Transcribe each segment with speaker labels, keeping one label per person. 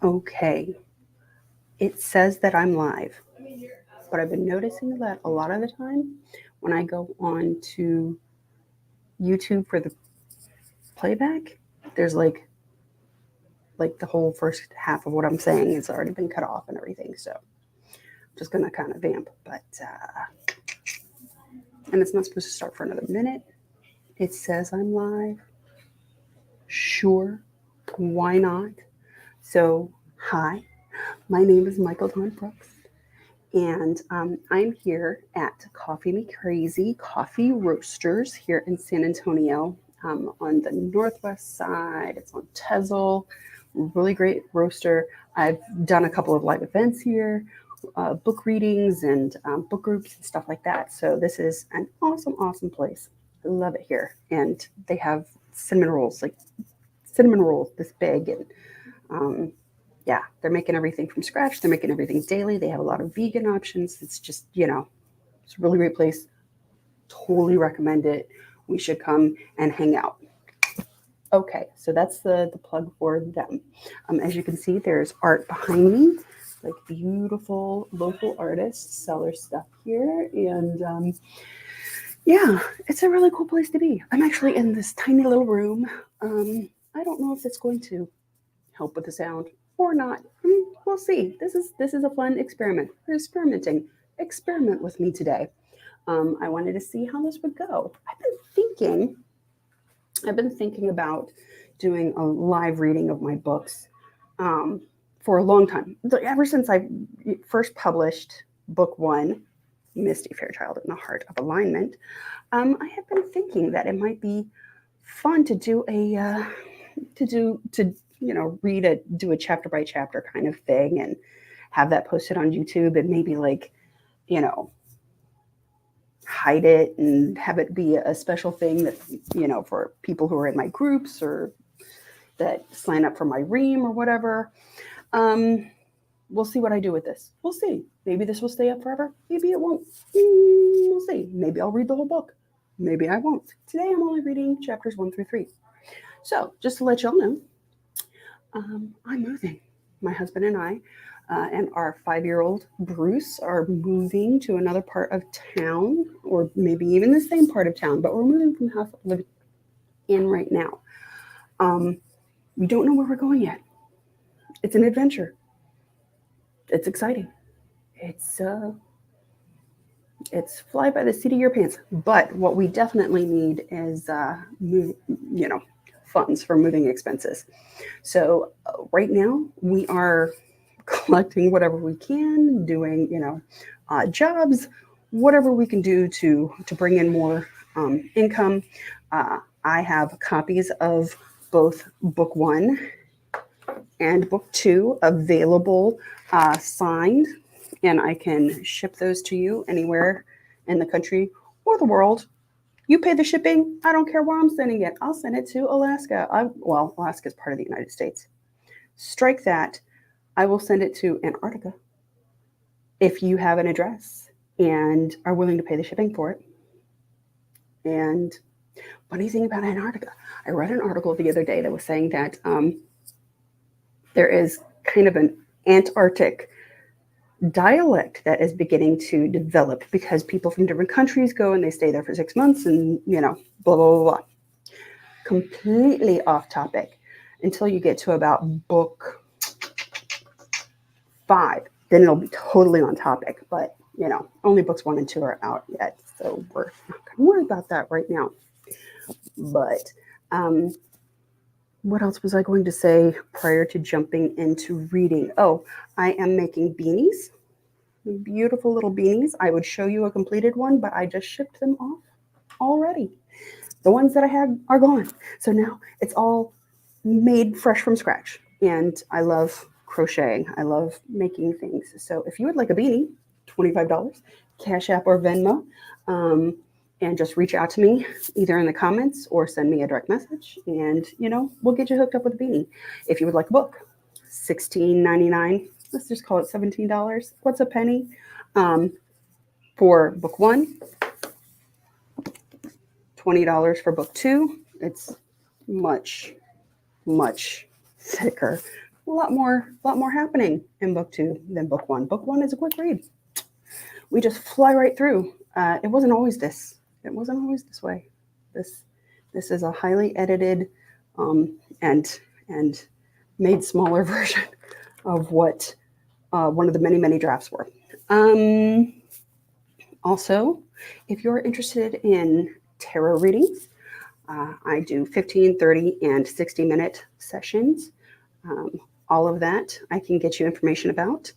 Speaker 1: Okay, it says that I'm live, but I've been noticing that a lot of the time when I go on to YouTube for the playback, there's like the whole first half of what I'm saying has already been cut off and everything. So I'm just gonna kind of vamp, but and it's not supposed to start for another minute. It says I'm live. Sure, why not? So hi, my name is Michael Don Brooks. And I'm here at Coffee Me Crazy Coffee Roasters here in San Antonio on the northwest side. It's on Tezel, really great roaster. I've done a couple of live events here, book readings and book groups and stuff like that. So this is an awesome, awesome place. I love it here. And they have cinnamon rolls, like cinnamon rolls this big, and um, yeah, they're making everything from scratch. They're making everything daily. They have a lot of vegan options. It's just, it's a really great place. Totally recommend it. We should come and hang out. Okay, so that's the plug for them. As you can see, there's art behind me, like beautiful local artists sell their stuff here. And yeah, it's a really cool place to be. I'm actually in this tiny little room. I don't know if it's going to help with the sound or not. We'll see. This is a fun experiment. We're experimenting. Experiment with me today. I wanted to see how this would go. I've been thinking about doing a live reading of my books um, for a long time. Ever since I first published book one, Misty Fairchild in the Heart of Alignment, I have been thinking that it might be fun to do read do a chapter by chapter kind of thing and have that posted on YouTube and maybe you know hide it and have it be a special thing that for people who are in my groups or that sign up for my ream or whatever. Um, we'll see what I do with this. We'll see. Maybe this will stay up forever. Maybe it won't. We'll see. Maybe I'll read the whole book. Maybe I won't. Today I'm only reading chapters 1 through 3. So just to let y'all know, I'm moving. My husband and our 5-year-old Bruce are moving to another part of town, or maybe even the same part of town, but we're moving from the house that we live in right now. We don't know where we're going yet. It's an adventure. It's exciting. It's uh, it's fly by the seat of your pants. But what we definitely need is you know, funds for moving expenses. So right now we are collecting whatever we can, doing jobs, whatever we can do to bring in more income. I have copies of both book one and book two available, signed, and I can ship those to you anywhere in the country or the world. You pay the shipping. I don't care where I'm sending it. I'll send it to Alaska. Alaska is part of the United States. Strike that. I will send it to Antarctica if you have an address and are willing to pay the shipping for it. And funny thing about Antarctica, I read an article the other day that was saying that there is kind of an Antarctic dialect that is beginning to develop because people from different countries go and they stay there for 6 months and, blah, blah, blah, blah. Completely off topic until you get to about book 5. Then it'll be totally on topic. But, only books 1 and 2 are out yet. So we're not going to worry about that right now. But what else was I going to say prior to jumping into reading? Oh, I am making beanies. Beautiful little beanies. I would show you a completed one, but I just shipped them off already. The ones that I had are gone. So now it's all made fresh from scratch. And I love crocheting. I love making things. So if you would like a beanie, $25, Cash App or Venmo, and just reach out to me either in the comments or send me a direct message, and we'll get you hooked up with a beanie. If you would like a book, $16.99. Let's just call it $17. What's a penny? For book 1, $20 for book 2. It's much, much thicker a lot more happening in book 2 than book 1. Book 1 is a quick read. We just fly right through. It wasn't always this. It wasn't always this way. This is a highly edited and made smaller version of what one of the many drafts were. Also, if you're interested in tarot readings, I do 15, 30, and 60-minute sessions. All of that I can get you information about.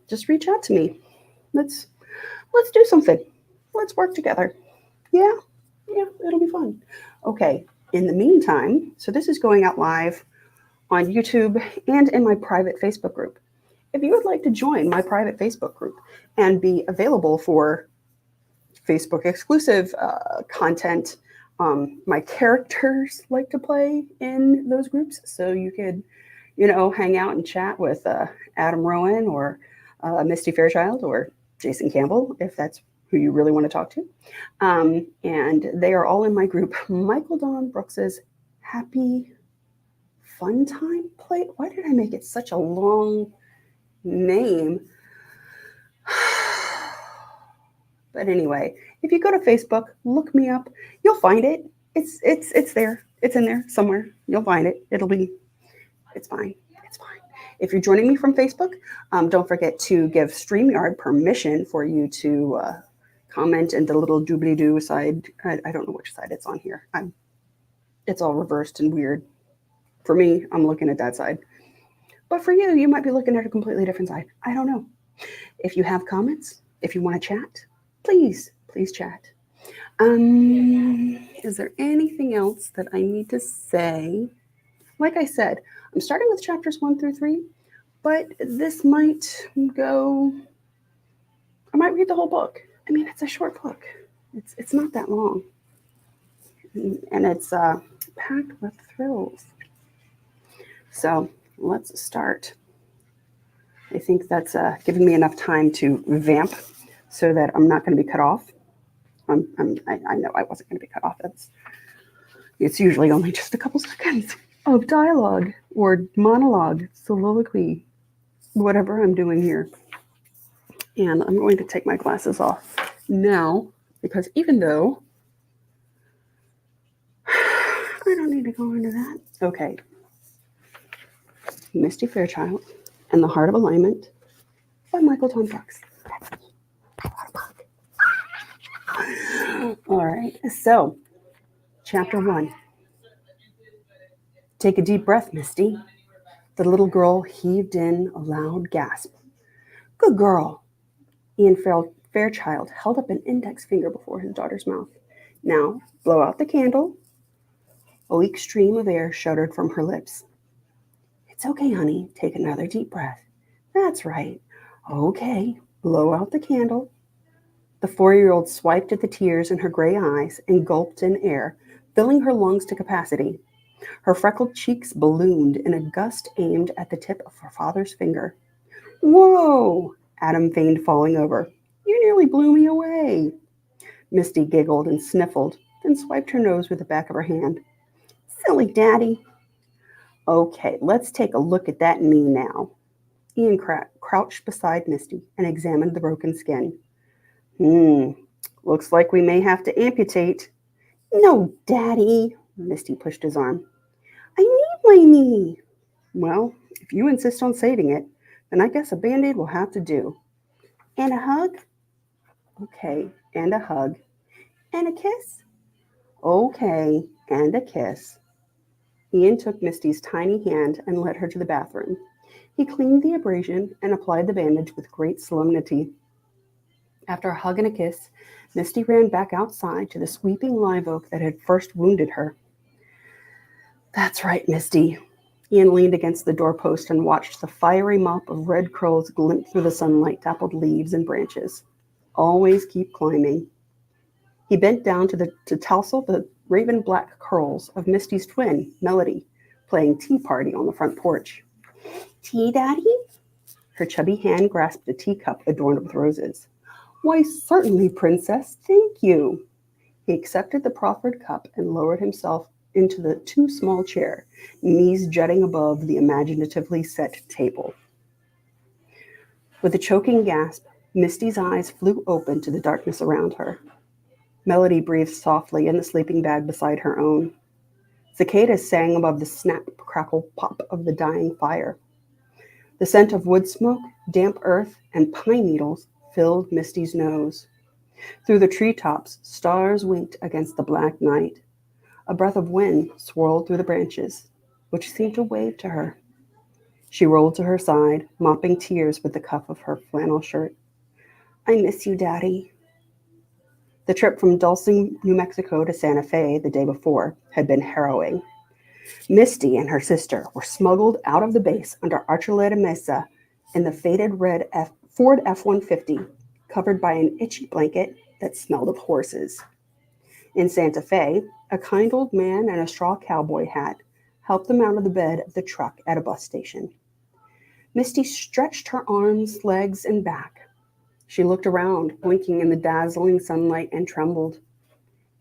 Speaker 1: Just reach out to me. Let's do something. Let's work together. Yeah, it'll be fun. Okay, in the meantime, so this is going out live on YouTube and in my private Facebook group. If you would like to join my private Facebook group and be available for Facebook exclusive content, my characters like to play in those groups, so you could, hang out and chat with Adam Rowan or Misty Fairchild or Jason Campbell, if that's who you really want to talk to. And they are all in my group, Michael Don Brooks's Happy Fun Time Play. Why did I make it such a long name? But anyway, if you go to Facebook, look me up, you'll find it. It's there. It's in there somewhere. You'll find it. It's fine. It's fine. If you're joining me from Facebook, don't forget to give StreamYard permission for you to comment in the little doobly-doo side. I don't know which side it's on here. It's all reversed and weird. For me, I'm looking at that side. But for you, you might be looking at a completely different side. I don't know. If you have comments, if you want to chat, please chat. Is there anything else that I need to say? Like I said, I'm starting with chapters 1 through 3, but this might go, I might read the whole book. I mean, it's a short book. It's not that long. And it's packed with thrills. So let's start. I think that's giving me enough time to vamp so that I'm not going to be cut off. I know I wasn't going to be cut off. It's usually only just a couple seconds of dialogue or monologue, soliloquy, whatever I'm doing here. And I'm going to take my glasses off now because even though I don't need to go into that. Okay. Misty Fairchild and the Heart of Alignment by Michael Don Brooks. All right, so chapter 1. Take a deep breath, Misty. The little girl heaved in a loud gasp. Good girl. Ian Fairchild held up an index finger before his daughter's mouth. Now, blow out the candle. A weak stream of air shuddered from her lips. It's okay, honey. Take another deep breath. That's right. Okay, blow out the candle. The 4-year-old swiped at the tears in her gray eyes and gulped in air, filling her lungs to capacity. Her freckled cheeks ballooned in a gust aimed at the tip of her father's finger. Whoa! Adam feigned falling over. You nearly blew me away. Misty giggled and sniffled, then swiped her nose with the back of her hand. Silly Daddy. Okay, let's take a look at that knee now. Ian crouched beside Misty and examined the broken skin. Looks like we may have to amputate. No, Daddy. Misty pushed his arm. I need my knee. Well, if you insist on saving it, then I guess a Band-Aid will have to do. And a hug? Okay, and a hug. And a kiss? Okay, and a kiss. Ian took Misty's tiny hand and led her to the bathroom. He cleaned the abrasion and applied the bandage with great solemnity. After a hug and a kiss, Misty ran back outside to the sweeping live oak that had first wounded her. That's right, Misty. Ian leaned against the doorpost and watched the fiery mop of red curls glint through the sunlight-dappled leaves and branches. Always keep climbing. He bent down to tousle the raven-black curls of Misty's twin, Melody, playing tea party on the front porch. Tea, Daddy? Her chubby hand grasped a teacup adorned with roses. Why, certainly, Princess, thank you. He accepted the proffered cup and lowered himself into the too small chair, knees jutting above the imaginatively set table. With a choking gasp, Misty's eyes flew open to the darkness around her. Melody breathed softly in the sleeping bag beside her own. Cicadas sang above the snap, crackle, pop of the dying fire. The scent of wood smoke, damp earth, and pine needles filled Misty's nose. Through the treetops, stars winked against the black night. A breath of wind swirled through the branches, which seemed to wave to her. She rolled to her side, mopping tears with the cuff of her flannel shirt. I miss you, Daddy. The trip from Dulce, New Mexico to Santa Fe the day before had been harrowing. Misty and her sister were smuggled out of the base under Archuleta Mesa in the faded red Ford F-150, covered by an itchy blanket that smelled of horses. In Santa Fe, a kind old man in a straw cowboy hat helped them out of the bed of the truck at a bus station. Misty stretched her arms, legs, and back. She looked around, blinking in the dazzling sunlight, and trembled.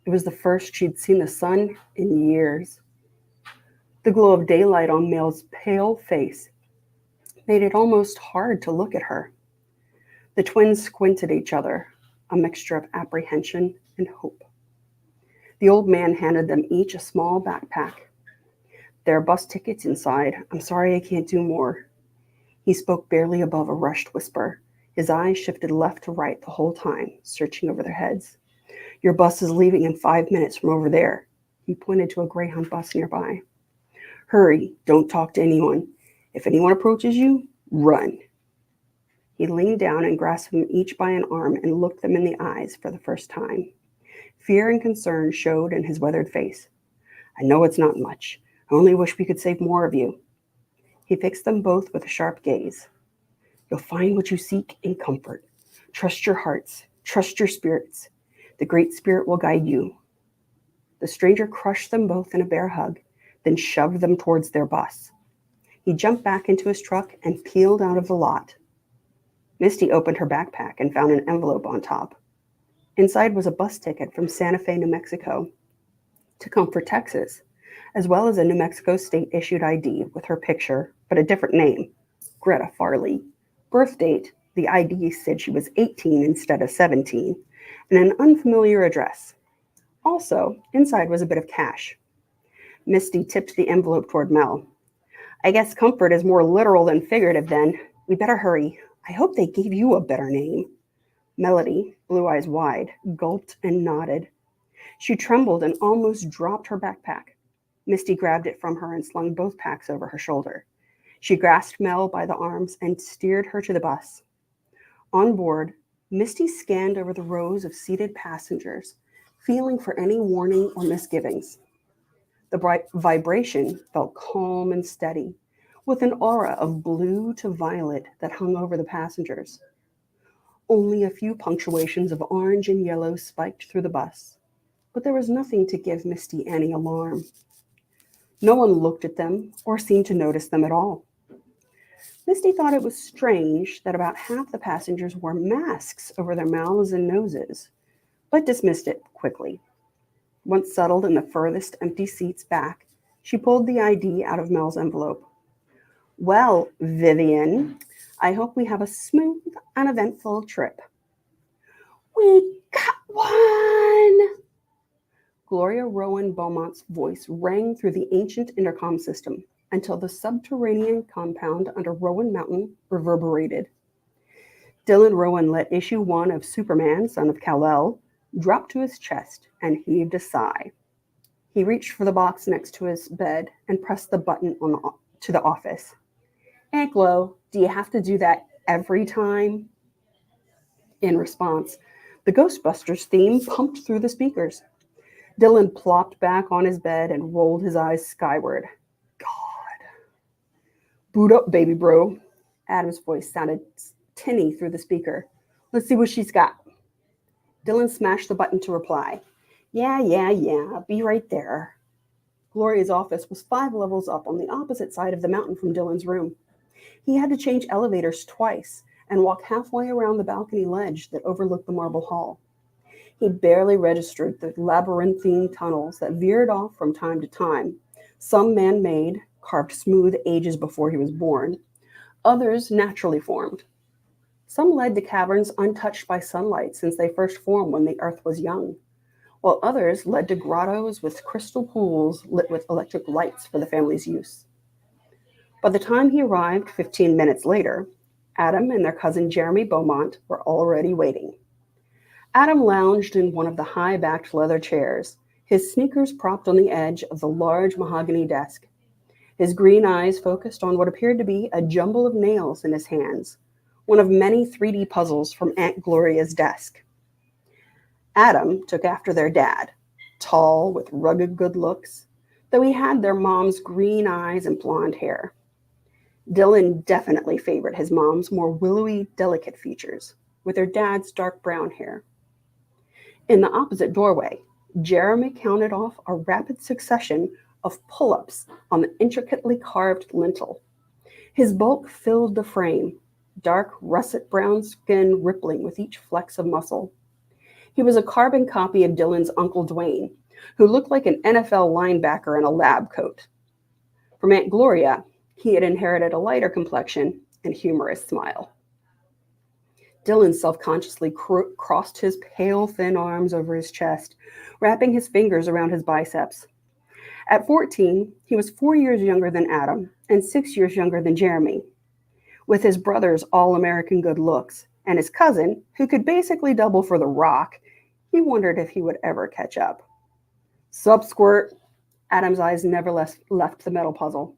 Speaker 1: It was the first she'd seen the sun in years. The glow of daylight on Mel's pale face made it almost hard to look at her. The twins squinted at each other, a mixture of apprehension and hope. The old man handed them each a small backpack. There are bus tickets inside. I'm sorry I can't do more. He spoke barely above a rushed whisper. His eyes shifted left to right the whole time, searching over their heads. Your bus is leaving in 5 minutes from over there. He pointed to a Greyhound bus nearby. Hurry, don't talk to anyone. If anyone approaches you, run. He leaned down and grasped them each by an arm and looked them in the eyes for the first time. Fear and concern showed in his weathered face. I know it's not much. I only wish we could save more of you. He fixed them both with a sharp gaze. You'll find what you seek in comfort. Trust your hearts. Trust your spirits. The Great Spirit will guide you. The stranger crushed them both in a bear hug, then shoved them towards their bus. He jumped back into his truck and peeled out of the lot. Misty opened her backpack and found an envelope on top. Inside was a bus ticket from Santa Fe, New Mexico to Comfort, Texas, as well as a New Mexico state-issued ID with her picture, but a different name, Greta Farley. Birth date, the ID said she was 18 instead of 17, and an unfamiliar address. Also, inside was a bit of cash. Misty tipped the envelope toward Mel. I guess comfort is more literal than figurative then. We better hurry. I hope they gave you a better name. Melody, blue eyes wide, gulped and nodded. She trembled and almost dropped her backpack. Misty grabbed it from her and slung both packs over her shoulder. She grasped Mel by the arms and steered her to the bus. On board, Misty scanned over the rows of seated passengers, feeling for any warning or misgivings. The bright vibration felt calm and steady, with an aura of blue to violet that hung over the passengers. Only a few punctuations of orange and yellow spiked through the bus, but there was nothing to give Misty any alarm. No one looked at them or seemed to notice them at all. Misty thought it was strange that about half the passengers wore masks over their mouths and noses, but dismissed it quickly. Once settled in the furthest empty seats back, she pulled the ID out of Mel's envelope. Well, Vivian, I hope we have a smooth, uneventful trip. We got one! Gloria Rowan Beaumont's voice rang through the ancient intercom system until the subterranean compound under Rowan Mountain reverberated. Dylan Rowan let issue 1 of Superman, son of Kal-El, drop to his chest and heaved a sigh. He reached for the box next to his bed and pressed the button to the office. Aunt Glo, do you have to do that every time? In response, the Ghostbusters theme pumped through the speakers. Dylan plopped back on his bed and rolled his eyes skyward. God. Boot up, baby bro. Adam's voice sounded tinny through the speaker. Let's see what she's got. Dylan smashed the button to reply. Yeah, be right there. Gloria's office was 5 levels up on the opposite side of the mountain from Dylan's room. He had to change elevators twice and walk halfway around the balcony ledge that overlooked the marble hall. He barely registered the labyrinthine tunnels that veered off from time to time, some man-made, carved smooth ages before he was born, others naturally formed. Some led to caverns untouched by sunlight since they first formed when the earth was young, while others led to grottos with crystal pools lit with electric lights for the family's use. By the time he arrived 15 minutes later, Adam and their cousin Jeremy Beaumont were already waiting. Adam lounged in one of the high backed leather chairs, his sneakers propped on the edge of the large mahogany desk. His green eyes focused on what appeared to be a jumble of nails in his hands, one of many 3D puzzles from Aunt Gloria's desk. Adam took after their dad, tall with rugged good looks, though he had their mom's green eyes and blonde hair. Dylan definitely favored his mom's more willowy, delicate features, with her dad's dark brown hair. In the opposite doorway, Jeremy counted off a rapid succession of pull-ups on the intricately carved lintel. His bulk filled the frame, dark russet brown skin rippling with each flex of muscle. He was a carbon copy of Dylan's Uncle Dwayne, who looked like an NFL linebacker in a lab coat. From Aunt Gloria, he had inherited a lighter complexion and humorous smile. Dylan self-consciously crossed his pale, thin arms over his chest, wrapping his fingers around his biceps. At 14, he was 4 years younger than Adam and 6 years younger than Jeremy. With his brother's all-American good looks and his cousin, who could basically double for The Rock, he wondered if he would ever catch up. "Sup, Squirt?" Adam's eyes never left the metal puzzle.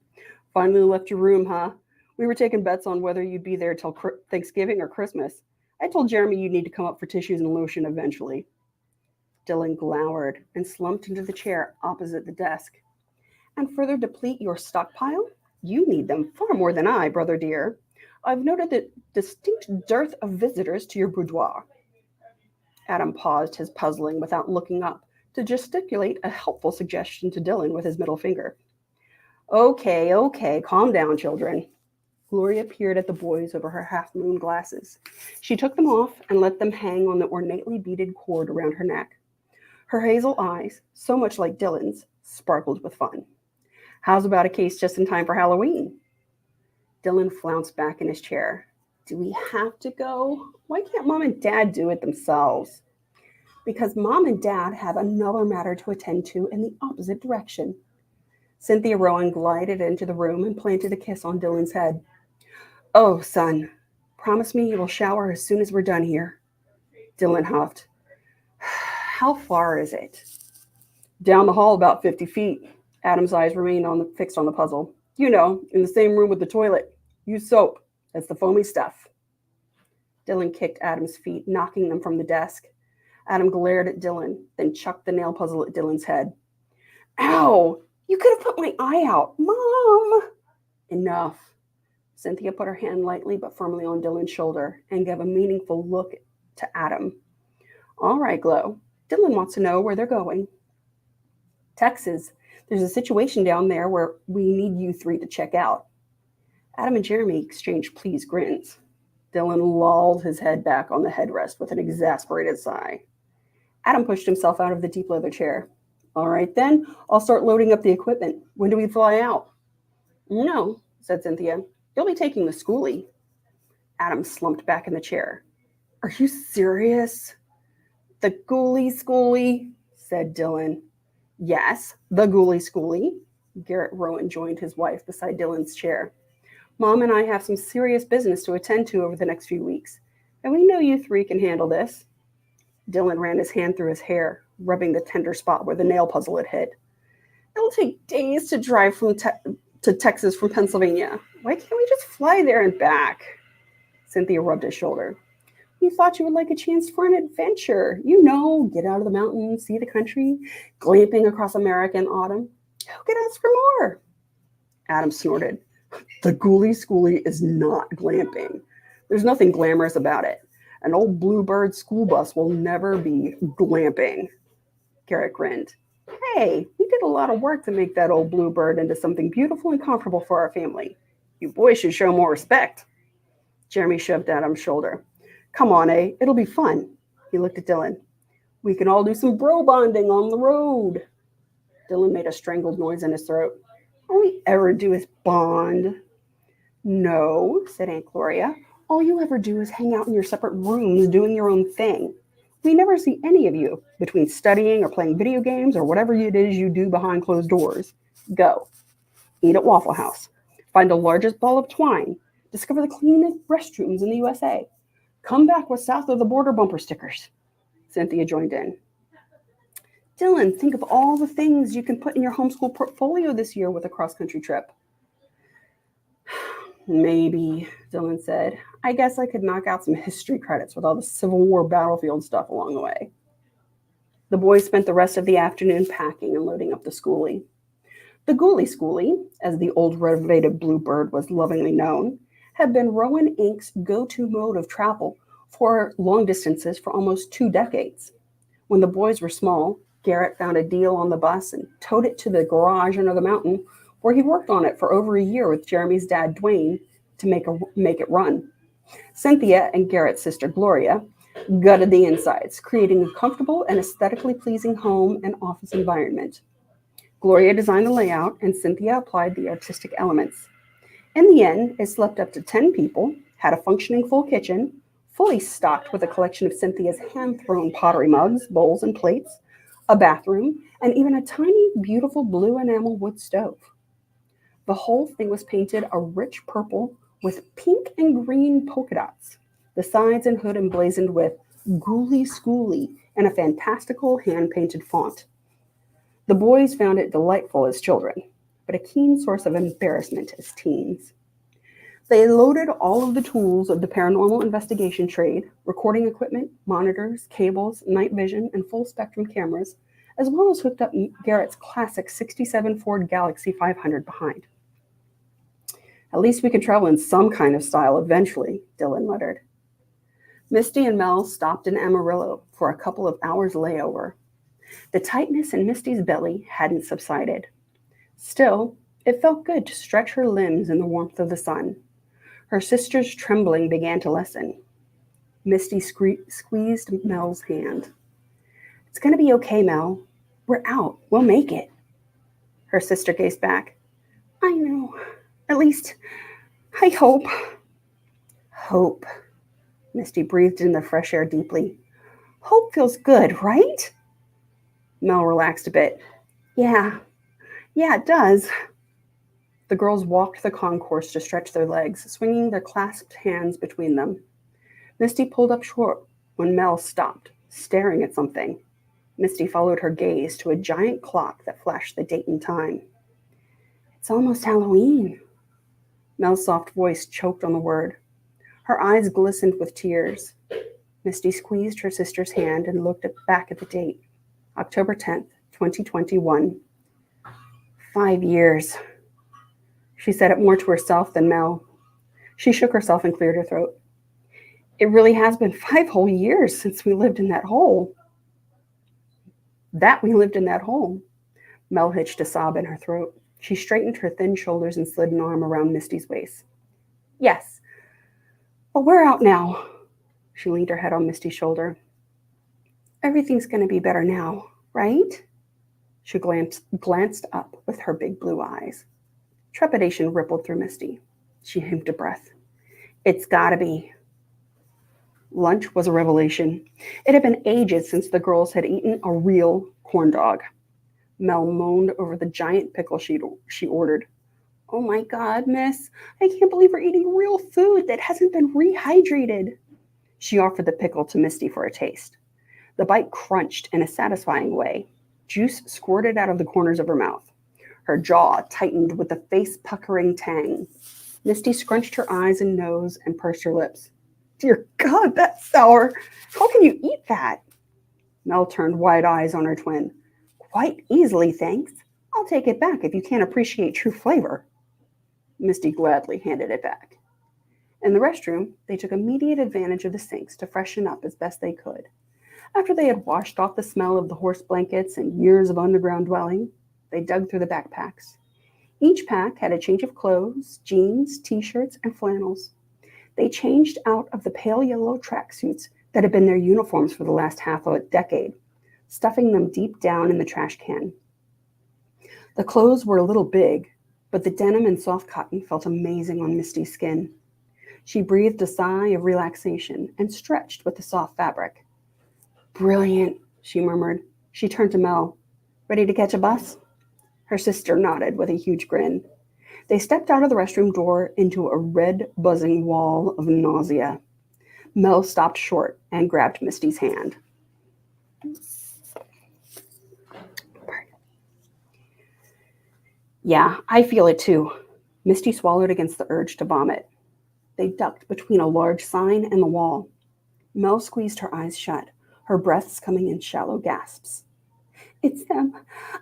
Speaker 1: "Finally left your room, huh? We were taking bets on whether you'd be there till Thanksgiving or Christmas. I told Jeremy you'd need to come up for tissues and lotion eventually." Dylan glowered and slumped into the chair opposite the desk. "And further deplete your stockpile? You need them far more than I, brother dear. I've noted the distinct dearth of visitors to your boudoir." Adam paused his puzzling without looking up to gesticulate a helpful suggestion to Dylan with his middle finger. Okay, calm down, children." Gloria peered at the boys over her half-moon glasses. She took them off and let them hang on the ornately beaded cord around her neck. Her hazel eyes, so much like Dylan's, sparkled with fun. "How's about a case just in time for Halloween?" Dylan flounced back in his chair. "Do we have to go? Why can't Mom and Dad do it themselves?" "Because Mom and Dad have another matter to attend to in the opposite direction." Cynthia Rowan glided into the room and planted a kiss on Dylan's head. "Oh, son, promise me you will shower as soon as we're done here." Dylan huffed. "How far is it?" "Down the hall about 50 feet. Adam's eyes remained fixed on the puzzle. "You know, in the same room with the toilet. Use soap. That's the foamy stuff." Dylan kicked Adam's feet, knocking them from the desk. Adam glared at Dylan, then chucked the nail puzzle at Dylan's head. "Ow! You could have put my eye out. Mom!" "Enough." Cynthia put her hand lightly but firmly on Dylan's shoulder and gave a meaningful look to Adam. "All right, Glow. Dylan wants to know where they're going." "Texas. There's a situation down there where we need you three to check out." Adam and Jeremy exchanged pleased grins. Dylan lolled his head back on the headrest with an exasperated sigh. Adam pushed himself out of the deep leather chair. "All right, then. I'll start loading up the equipment. When do we fly out?" "No," said Cynthia. "You'll be taking the schoolie." Adam slumped back in the chair. "Are you serious?" "The ghoulie schoolie," said Dylan. "Yes, the ghoulie schoolie." Garrett Rowan joined his wife beside Dylan's chair. "Mom and I have some serious business to attend to over the next few weeks, and we know you three can handle this." Dylan ran his hand through his hair, rubbing the tender spot where the nail puzzle had hit. "It'll take days to drive to Texas from Pennsylvania. Why can't we just fly there and back?" Cynthia rubbed his shoulder. "You thought you would like a chance for an adventure. You know, get out of the mountains, see the country, glamping across America in autumn. Who could ask for more?" Adam snorted. "The ghoulie schoolie is not glamping. There's nothing glamorous about it. An old Bluebird school bus will never be glamping." Garrett grinned. "Hey, we did a lot of work to make that old Bluebird into something beautiful and comfortable for our family. You boys should show more respect." Jeremy shoved Adam's shoulder. "Come on, It'll be fun." He looked at Dylan. We can all do some bro bonding on the road. Dylan made a strangled noise in his throat. All we ever do is bond. No, said Aunt Gloria. All you ever do is hang out in your separate rooms doing your own thing. We never see any of you between studying or playing video games or whatever it is you do behind closed doors. Go. Eat at Waffle House. Find the largest ball of twine. Discover the cleanest restrooms in the USA. Come back with south of the border bumper stickers. Cynthia joined in. Dylan, think of all the things you can put in your homeschool portfolio this year with a cross-country trip. Maybe, Dylan said. I guess I could knock out some history credits with all the Civil War battlefield stuff along the way. The boys spent the rest of the afternoon packing and loading up the schoolie. The Ghoulie Schoolie, as the old renovated Bluebird was lovingly known, had been Rowan Inc.'s go-to mode of travel for long distances for almost 2 decades. When the boys were small, Garrett found a deal on the bus and towed it to the garage under the mountain, where he worked on it for over a year with Jeremy's dad, Dwayne, to make it run. Cynthia and Garrett's sister, Gloria, gutted the insides, creating a comfortable and aesthetically pleasing home and office environment. Gloria designed the layout, and Cynthia applied the artistic elements. In the end, it slept up to 10 people, had a functioning full kitchen, fully stocked with a collection of Cynthia's hand-thrown pottery mugs, bowls, and plates, a bathroom, and even a tiny, beautiful blue enamel wood stove. The whole thing was painted a rich purple with pink and green polka dots, the sides and hood emblazoned with Ghoulie Schoolie in a fantastical hand-painted font. The boys found it delightful as children, but a keen source of embarrassment as teens. They loaded all of the tools of the paranormal investigation trade, recording equipment, monitors, cables, night vision, and full-spectrum cameras, as well as hooked up Garrett's classic 67 Ford Galaxie 500 behind. At least we can travel in some kind of style eventually, Dylan muttered. Misty and Mel stopped in Amarillo for a couple of hours layover. The tightness in Misty's belly hadn't subsided. Still, it felt good to stretch her limbs in the warmth of the sun. Her sister's trembling began to lessen. Misty squeezed Mel's hand. It's going to be okay, Mel. We're out. We'll make it. Her sister gazed back. I know. At least, I hope. Hope. Misty breathed in the fresh air deeply. Hope feels good, right? Mel relaxed a bit. Yeah, it does. The girls walked the concourse to stretch their legs, swinging their clasped hands between them. Misty pulled up short when Mel stopped, staring at something. Misty followed her gaze to a giant clock that flashed the date and time. It's almost Halloween. Mel's soft voice choked on the word. Her eyes glistened with tears. Misty squeezed her sister's hand and looked back at the date. October 10th, 2021. 5 years. She said it more to herself than Mel. She shook herself and cleared her throat. It really has been 5 whole years since we lived in that hole. We lived in that hole. Mel hitched a sob in her throat. She straightened her thin shoulders and slid an arm around Misty's waist. Yes, but we're out now. She leaned her head on Misty's shoulder. Everything's going to be better now, right? She glanced up with her big blue eyes. Trepidation rippled through Misty. She heaved a breath. It's got to be. Lunch was a revelation. It had been ages since the girls had eaten a real corn dog. Mel moaned over the giant pickle she ordered. Oh my God, miss, I can't believe we're eating real food that hasn't been rehydrated. She offered the pickle to Misty for a taste. The bite crunched in a satisfying way. Juice squirted out of the corners of her mouth. Her jaw tightened with a face-puckering tang. Misty scrunched her eyes and nose and pursed her lips. Dear God, that's sour. How can you eat that? Mel turned wide eyes on her twin. Quite easily, thanks. I'll take it back if you can't appreciate true flavor. Misty gladly handed it back. In the restroom, they took immediate advantage of the sinks to freshen up as best they could. After they had washed off the smell of the horse blankets and years of underground dwelling, they dug through the backpacks. Each pack had a change of clothes, jeans, t-shirts, and flannels. They changed out of the pale yellow tracksuits that had been their uniforms for the last half of a decade stuffing them deep down in the trash can. The clothes were a little big, but the denim and soft cotton felt amazing on Misty's skin. She breathed a sigh of relaxation and stretched with the soft fabric. Brilliant, she murmured. She turned to Mel. Ready to catch a bus? Her sister nodded with a huge grin. They stepped out of the restroom door into a red, buzzing wall of nausea. Mel stopped short and grabbed Misty's hand. Yeah, I feel it too. Misty swallowed against the urge to vomit. They ducked between a large sign and the wall. Mel squeezed her eyes shut, her breaths coming in shallow gasps. It's them.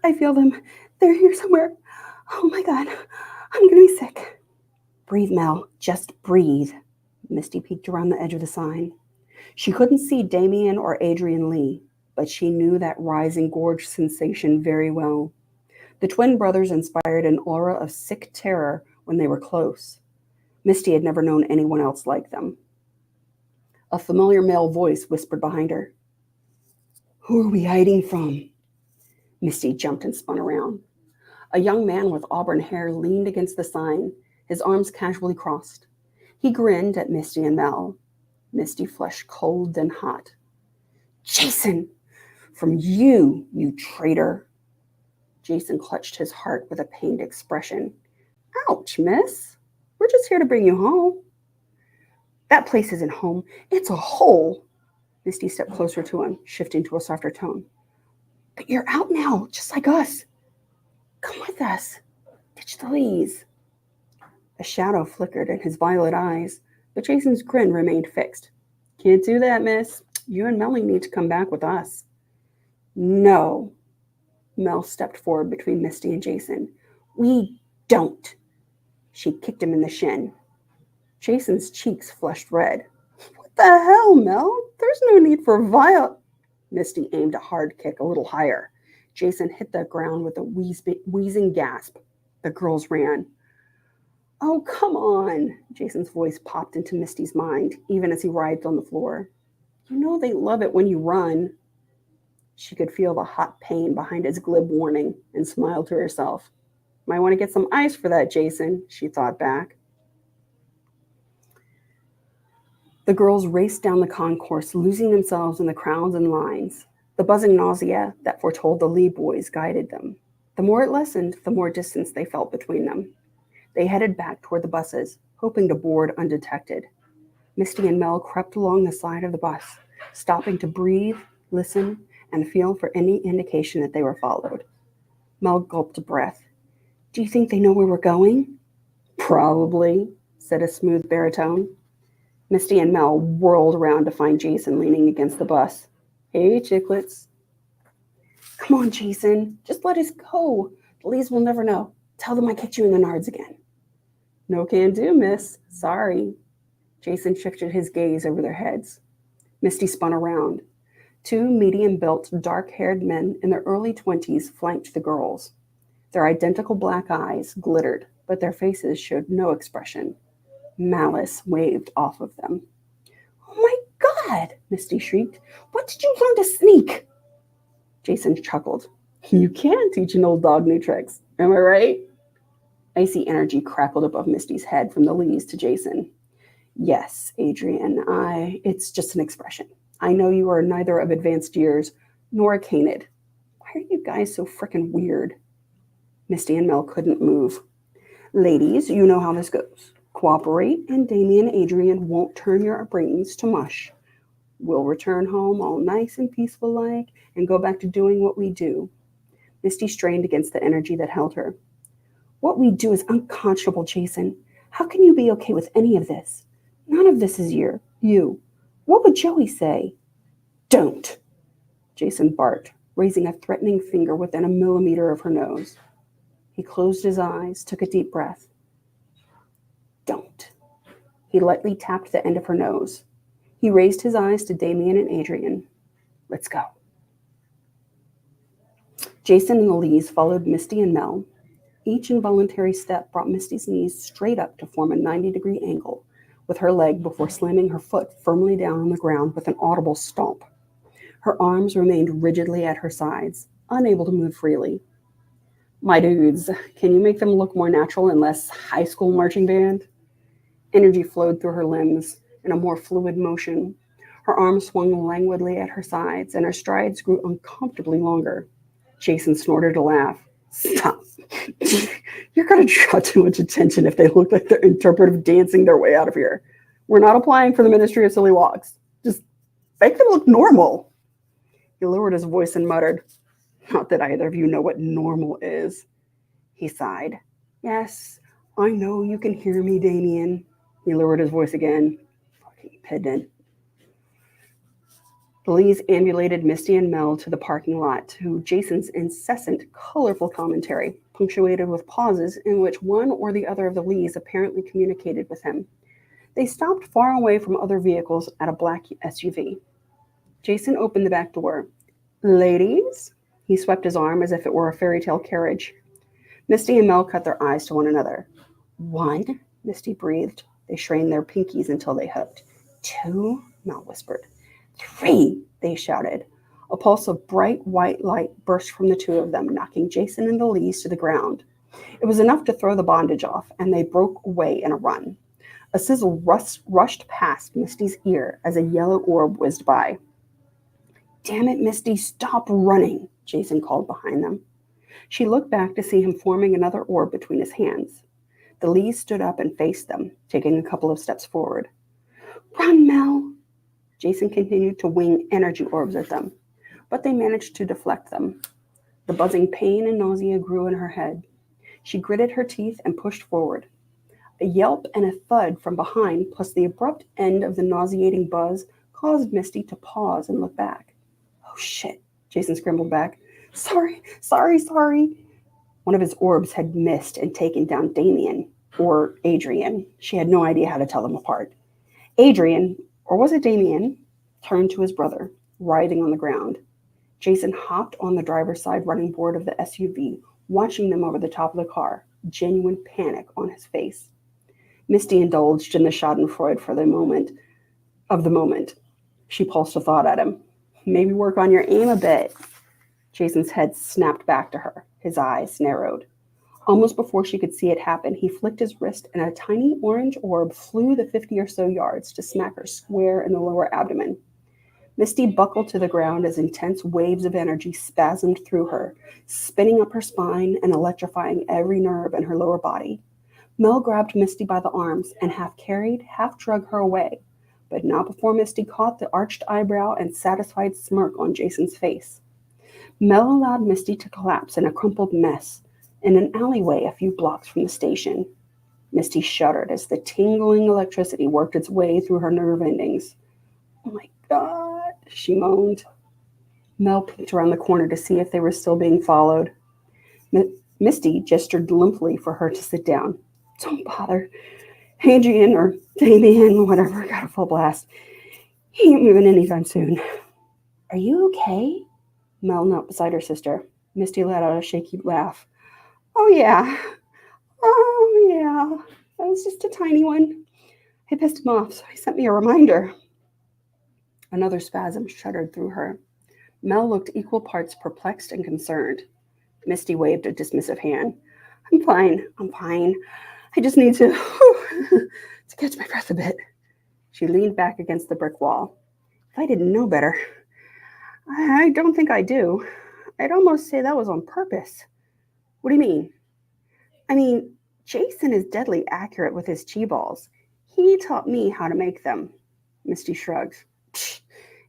Speaker 1: I feel them. They're here somewhere. Oh my God, I'm gonna be sick. Breathe, Mel. Just breathe. Misty peeked around the edge of the sign. She couldn't see Damien or Adrian Lee, but she knew that rising gorge sensation very well. The twin brothers inspired an aura of sick terror when they were close. Misty had never known anyone else like them. A familiar male voice whispered behind her. Who are we hiding from? Misty jumped and spun around. A young man with auburn hair leaned against the sign, his arms casually crossed. He grinned at Misty and Mel. Misty flushed cold and hot. Jason! From you, you traitor! Jason clutched his heart with a pained expression. Ouch, miss. We're just here to bring you home. That place isn't home. It's a hole. Misty stepped closer to him, shifting to a softer tone. But you're out now, just like us. Come with us. Ditch the Lees. A shadow flickered in his violet eyes, but Jason's grin remained fixed. Can't do that, miss. You and Melly need to come back with us. No. Mel stepped forward between Misty and Jason. We don't. She kicked him in the shin. Jason's cheeks flushed red. What the hell, Mel? There's no need for violence. Misty aimed a hard kick a little higher. Jason hit the ground with a wheezing gasp. The girls ran. Oh, come on. Jason's voice popped into Misty's mind, even as he writhed on the floor. You know they love it when you run. She could feel the hot pain behind his glib warning and smiled to herself. Might want to get some ice for that, Jason, she thought back. The girls raced down the concourse, losing themselves in the crowds and lines. The buzzing nausea that foretold the Lee boys guided them. The more it lessened, the more distance they felt between them. They headed back toward the buses, hoping to board undetected. Misty and Mel crept along the side of the bus, stopping to breathe, listen, and feel for any indication that they were followed. Mel gulped a breath. Do you think they know where we're going? Probably, said a smooth baritone. Misty and Mel whirled around to find Jason leaning against the bus. Hey, chicklets. Come on, Jason. Just let us go. The Lees will never know. Tell them I kicked you in the nards again. No can do, miss. Sorry. Jason shifted his gaze over their heads. Misty spun around. Two medium-built, dark-haired men in their early 20s flanked the girls. Their identical black eyes glittered, but their faces showed no expression. Malice waved off of them. Oh my God, Misty shrieked. What did you learn to sneak? Jason chuckled. You can teach an old dog new tricks. Am I right? Icy energy crackled above Misty's head from the Lees to Jason. Yes, Adrian, it's just an expression. I know you are neither of advanced years nor a canid. Why are you guys so frickin' weird? Misty and Mel couldn't move. Ladies, you know how this goes. Cooperate, and Damien and Adrian won't turn your brains to mush. We'll return home all nice and peaceful like and go back to doing what we do. Misty strained against the energy that held her. What we do is unconscionable, Jason. How can you be okay with any of this? None of this is you. What would Joey say? Don't, Jason barked, raising a threatening finger within a millimeter of her nose. He closed his eyes, took a deep breath. Don't. He lightly tapped the end of her nose. He raised his eyes to Damien and Adrian. Let's go. Jason and the Lees followed Misty and Mel. Each involuntary step brought Misty's knees straight up to form a 90-degree angle, with her leg before slamming her foot firmly down on the ground with an audible stomp. Her arms remained rigidly at her sides, unable to move freely. My dudes, can you make them look more natural and less high school marching band? Energy flowed through her limbs in a more fluid motion. Her arms swung languidly at her sides, and her strides grew uncomfortably longer. Jason snorted a laugh. Stop. You're going to draw too much attention if they look like they're interpretive dancing their way out of here. We're not applying for the Ministry of Silly Walks. Just make them look normal. He lowered his voice and muttered, not that either of you know what normal is. He sighed. Yes, I know you can hear me, Damien. He lowered his voice again. Fucking pedant. The Lees ambulated Misty and Mel to the parking lot to Jason's incessant, colorful commentary, punctuated with pauses in which one or the other of the Lees apparently communicated with him. They stopped far away from other vehicles at a black SUV. Jason opened the back door. Ladies? He swept his arm as if it were a fairy tale carriage. Misty and Mel cut their eyes to one another. 1, Misty breathed. They strained their pinkies until they hooked. 2, Mel whispered. 3, they shouted. A pulse of bright white light burst from the two of them, knocking Jason and the Lees to the ground. It was enough to throw the bondage off, and they broke away in a run. A sizzle rushed past Misty's ear as a yellow orb whizzed by. Damn it, Misty, stop running, Jason called behind them. She looked back to see him forming another orb between his hands. The Lees stood up and faced them, taking a couple of steps forward. Run, Mel! Jason continued to wing energy orbs at them, but they managed to deflect them. The buzzing pain and nausea grew in her head. She gritted her teeth and pushed forward. A yelp and a thud from behind, plus the abrupt end of the nauseating buzz, caused Misty to pause and look back. Oh, shit, Jason scrambled back. Sorry. One of his orbs had missed and taken down Damien, or Adrian. She had no idea how to tell them apart. Adrian, or was it Damien, turned to his brother, writhing on the ground. Jason hopped on the driver's side running board of the SUV, watching them over the top of the car, genuine panic on his face. Misty indulged in the schadenfreude for the moment. She pulsed a thought at him. Maybe work on your aim a bit. Jason's head snapped back to her. His eyes narrowed. Almost before she could see it happen, he flicked his wrist and a tiny orange orb flew the 50 or so yards to smack her square in the lower abdomen. Misty buckled to the ground as intense waves of energy spasmed through her, spinning up her spine and electrifying every nerve in her lower body. Mel grabbed Misty by the arms and half carried, half dragged her away, but not before Misty caught the arched eyebrow and satisfied smirk on Jason's face. Mel allowed Misty to collapse in a crumpled mess in an alleyway a few blocks from the station. Misty shuddered as the tingling electricity worked its way through her nerve endings. Oh my God, she moaned. Mel peeked around the corner to see if they were still being followed. Misty gestured limply for her to sit down. Don't bother. Adrian or Damien, whatever, got a full blast. He ain't moving anytime soon. Are you okay? Mel knelt beside her sister. Misty let out a shaky laugh. Oh, yeah. That was just a tiny one. I pissed him off, so he sent me a reminder. Another spasm shuddered through her. Mel looked equal parts perplexed and concerned. Misty waved a dismissive hand. I'm fine. I just need to catch my breath a bit. She leaned back against the brick wall. If I didn't know better. I don't think I do. I'd almost say that was on purpose. What do you mean? I mean, Jason is deadly accurate with his chi balls. He taught me how to make them. Misty shrugs.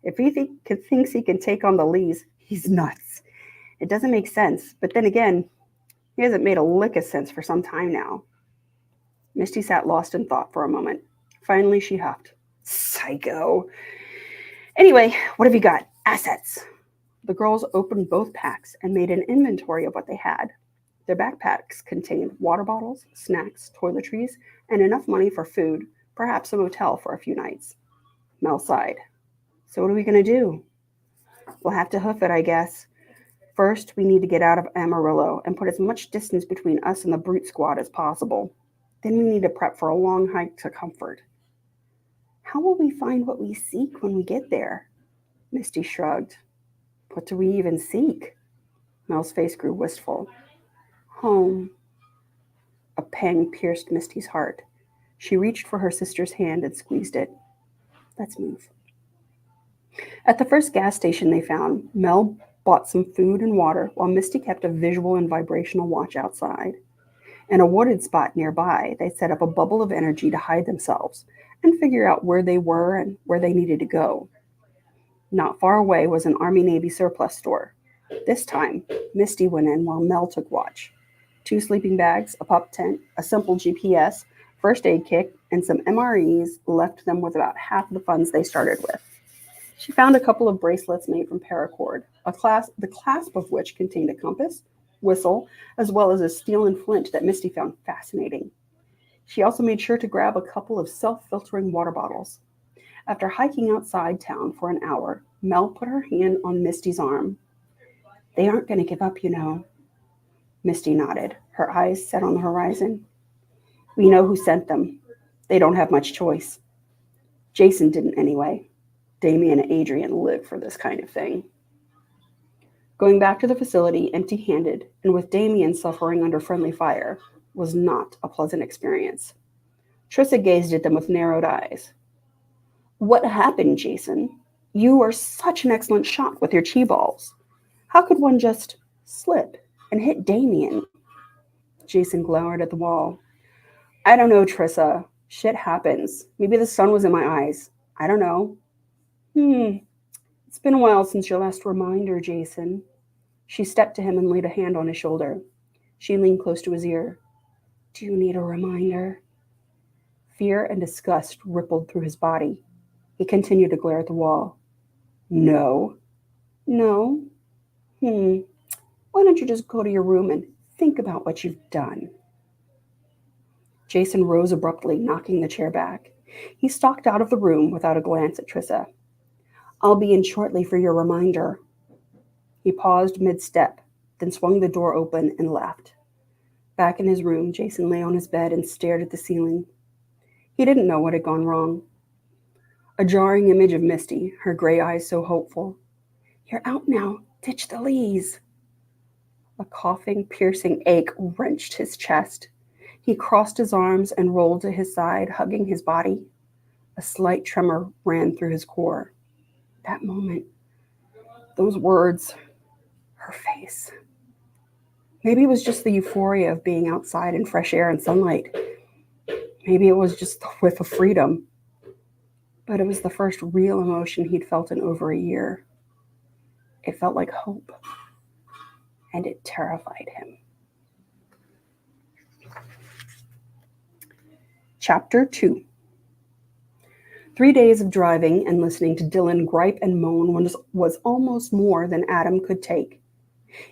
Speaker 1: If he thinks he can take on the Lees, he's nuts. It doesn't make sense, but then again, he hasn't made a lick of sense for some time now. Misty sat lost in thought for a moment. Finally, she huffed. Psycho. Anyway, what have you got? Assets. The girls opened both packs and made an inventory of what they had. Their backpacks contained water bottles, snacks, toiletries, and enough money for food, perhaps a motel for a few nights. Mel sighed. So what are we going to do? We'll have to hoof it, I guess. First, we need to get out of Amarillo and put as much distance between us and the brute squad as possible. Then we need to prep for a long hike to Comfort. How will we find what we seek when we get there? Misty shrugged. What do we even seek? Mel's face grew wistful. Home. A pang pierced Misty's heart. She reached for her sister's hand and squeezed it. Let's move. At the first gas station they found, Mel bought some food and water while Misty kept a visual and vibrational watch outside. In a wooded spot nearby, they set up a bubble of energy to hide themselves and figure out where they were and where they needed to go. Not far away was an Army-Navy surplus store. This time, Misty went in while Mel took watch. 2 sleeping bags, a pup tent, a simple GPS, first aid kit, and some MREs left them with about half the funds they started with. She found a couple of bracelets made from paracord, the clasp of which contained a compass, whistle, as well as a steel and flint that Misty found fascinating. She also made sure to grab a couple of self-filtering water bottles. After hiking outside town for an hour, Mel put her hand on Misty's arm. They aren't going to give up, you know. Misty nodded, her eyes set on the horizon. We know who sent them. They don't have much choice. Jason didn't anyway. Damien and Adrian live for this kind of thing. Going back to the facility empty-handed and with Damien suffering under friendly fire was not a pleasant experience. Trissa gazed at them with narrowed eyes. What happened, Jason? You are such an excellent shot with your chi balls. How could one just slip and hit Damien? Jason glowered at the wall. I don't know, Trissa. Shit happens. Maybe the sun was in my eyes. I don't know. It's been a while since your last reminder, Jason. She stepped to him and laid a hand on his shoulder. She leaned close to his ear. Do you need a reminder? Fear and disgust rippled through his body. He continued to glare at the wall. No. No? Why don't you just go to your room and think about what you've done? Jason rose abruptly, knocking the chair back. He stalked out of the room without a glance at Trissa. I'll be in shortly for your reminder. He paused mid-step, then swung the door open and left. Back in his room, Jason lay on his bed and stared at the ceiling. He didn't know what had gone wrong. A jarring image of Misty, her gray eyes so hopeful. You're out now. Ditch the Lees. A coughing, piercing ache wrenched his chest. He crossed his arms and rolled to his side, hugging his body. A slight tremor ran through his core. That moment, those words, her face. Maybe it was just the euphoria of being outside in fresh air and sunlight. Maybe it was just the whiff of freedom. But it was the first real emotion he'd felt in over a year. It felt like hope, and it terrified him. Chapter 2. 3 days of driving and listening to Dylan gripe and moan was almost more than Adam could take.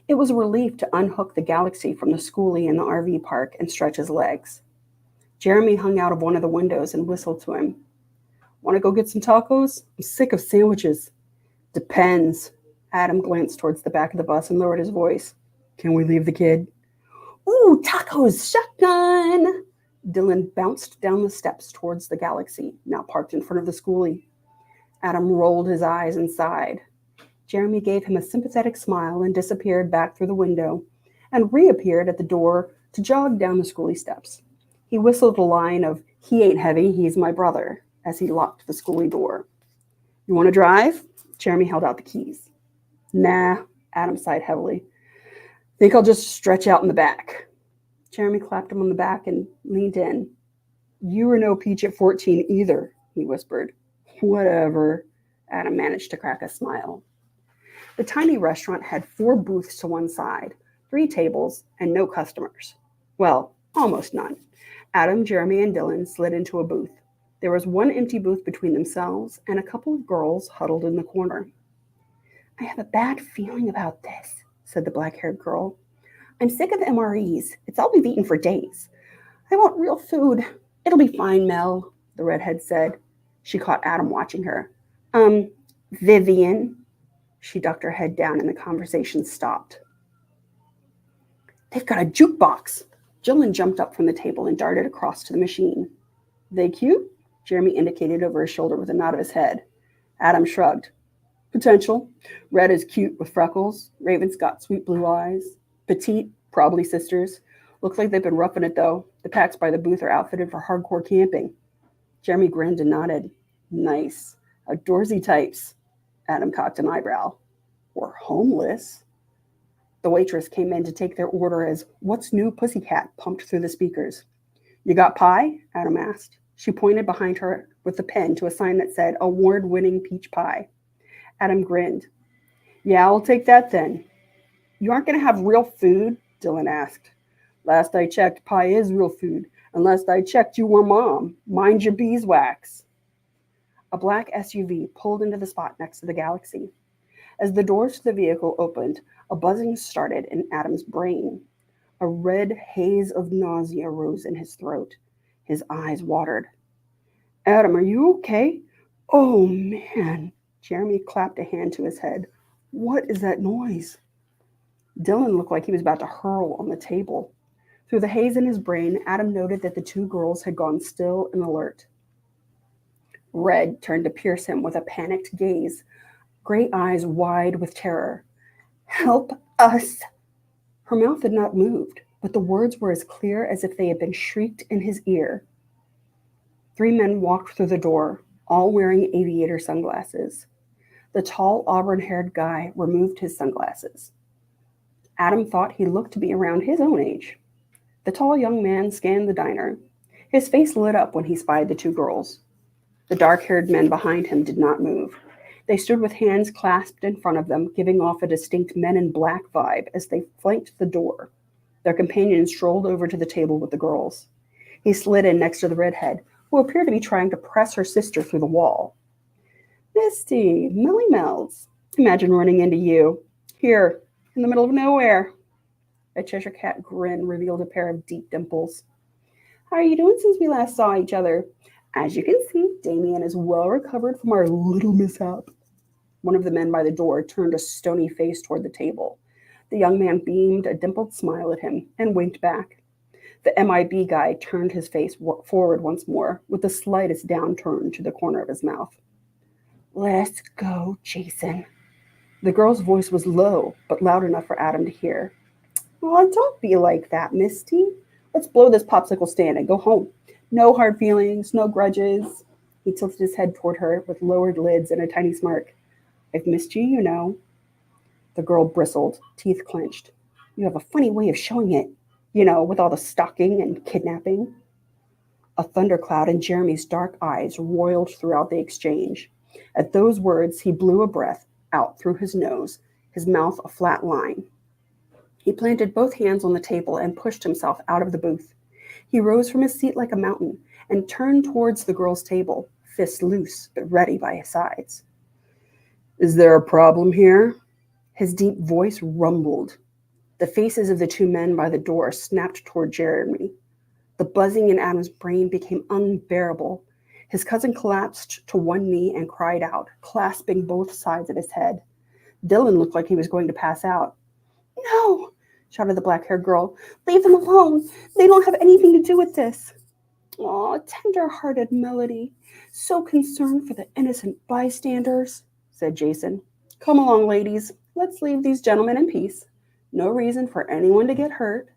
Speaker 1: It was a relief to unhook the Galaxy from the schoolie in the RV park and stretch his legs. Jeremy hung out of one of the windows and whistled to him. Want to go get some tacos? I'm sick of sandwiches. Depends. Adam glanced towards the back of the bus and lowered his voice. Can we leave the kid? Ooh, tacos, shotgun! Dylan bounced down the steps towards the Galaxy, now parked in front of the schoolie. Adam rolled his eyes and sighed. Jeremy gave him a sympathetic smile and disappeared back through the window and reappeared at the door to jog down the schoolie steps. He whistled a line of, he ain't heavy, he's my brother, as he locked the schoolie door. You want to drive? Jeremy held out the keys. Nah, Adam sighed heavily. Think I'll just stretch out in the back. Jeremy clapped him on the back and leaned in. You were no peach at 14 either, he whispered. Whatever. Adam managed to crack a smile. The tiny restaurant had 4 booths to one side, 3 tables, and no customers. Well, almost none. Adam, Jeremy, and Dylan slid into a booth. There was one empty booth between themselves and a couple of girls huddled in the corner. I have a bad feeling about this, said the black-haired girl. I'm sick of MREs. It's all we've eaten for days. I want real food. It'll be fine, Mel, the redhead said. She caught Adam watching her. Vivian. She ducked her head down and the conversation stopped. They've got a jukebox. Dylan jumped up from the table and darted across to the machine. They cute? Jeremy indicated over his shoulder with a nod of his head. Adam shrugged. Potential. Red is cute with freckles. Raven's got sweet blue eyes. Petite, probably sisters. Looks like they've been roughing it though. The packs by the booth are outfitted for hardcore camping. Jeremy grinned and nodded. Nice. Outdoorsy types. Adam cocked an eyebrow. Or homeless. The waitress came in to take their order as What's New Pussycat pumped through the speakers. You got pie? Adam asked. She pointed behind her with the pen to a sign that said award-winning peach pie. Adam grinned. Yeah, I'll take that then. You aren't going to have real food? Dylan asked. Last I checked, pie is real food. And last I checked, you were mom. Mind your beeswax. A black SUV pulled into the spot next to the Galaxy. As the doors to the vehicle opened, a buzzing started in Adam's brain. A red haze of nausea rose in his throat. His eyes watered. Adam, are you okay? Oh, man. Jeremy clapped a hand to his head. What is that noise? Dylan looked like he was about to hurl on the table. Through the haze in his brain, Adam noted that the two girls had gone still and alert. Red turned to pierce him with a panicked gaze, gray eyes wide with terror. Help us! Her mouth had not moved, but the words were as clear as if they had been shrieked in his ear. 3 men walked through the door, all wearing aviator sunglasses. The tall, auburn-haired guy removed his sunglasses. Adam thought he looked to be around his own age. The tall young man scanned the diner. His face lit up when he spied the two girls. The dark-haired men behind him did not move. They stood with hands clasped in front of them, giving off a distinct Men in Black vibe as they flanked the door. Their companion strolled over to the table with the girls. He slid in next to the redhead, who appeared to be trying to press her sister through the wall. Misty, Millie Mel's. Imagine running into you. Here, in the middle of nowhere. A Cheshire Cat grin revealed a pair of deep dimples. How are you doing since we last saw each other? As you can see, Damien is well recovered from our little mishap. One of the men by the door turned a stony face toward the table. The young man beamed a dimpled smile at him and winked back. The MIB guy turned his face forward once more, with the slightest downturn to the corner of his mouth. Let's go, Jason. The girl's voice was low, but loud enough for Adam to hear. Oh, don't be like that, Misty. Let's blow this popsicle stand and go home. No hard feelings, no grudges. He tilted his head toward her with lowered lids and a tiny smirk. I've missed you, you know. The girl bristled, teeth clenched. You have a funny way of showing it, with all the stalking and kidnapping. A thundercloud in Jeremy's dark eyes roiled throughout the exchange. At those words, he blew a breath out through his nose, his mouth a flat line. He planted both hands on the table and pushed himself out of the booth. He rose from his seat like a mountain and turned towards the girl's table, fists loose but ready by his sides. Is there a problem here? His deep voice rumbled. The faces of the 2 men by the door snapped toward Jeremy. The buzzing in Adam's brain became unbearable. His cousin collapsed to one knee and cried out, clasping both sides of his head. Dylan looked like he was going to pass out. No, shouted the black-haired girl. Leave them alone. They don't have anything to do with this. Aw, tender-hearted Melody. So concerned for the innocent bystanders, said Jason. Come along, ladies. Let's leave these gentlemen in peace. No reason for anyone to get hurt.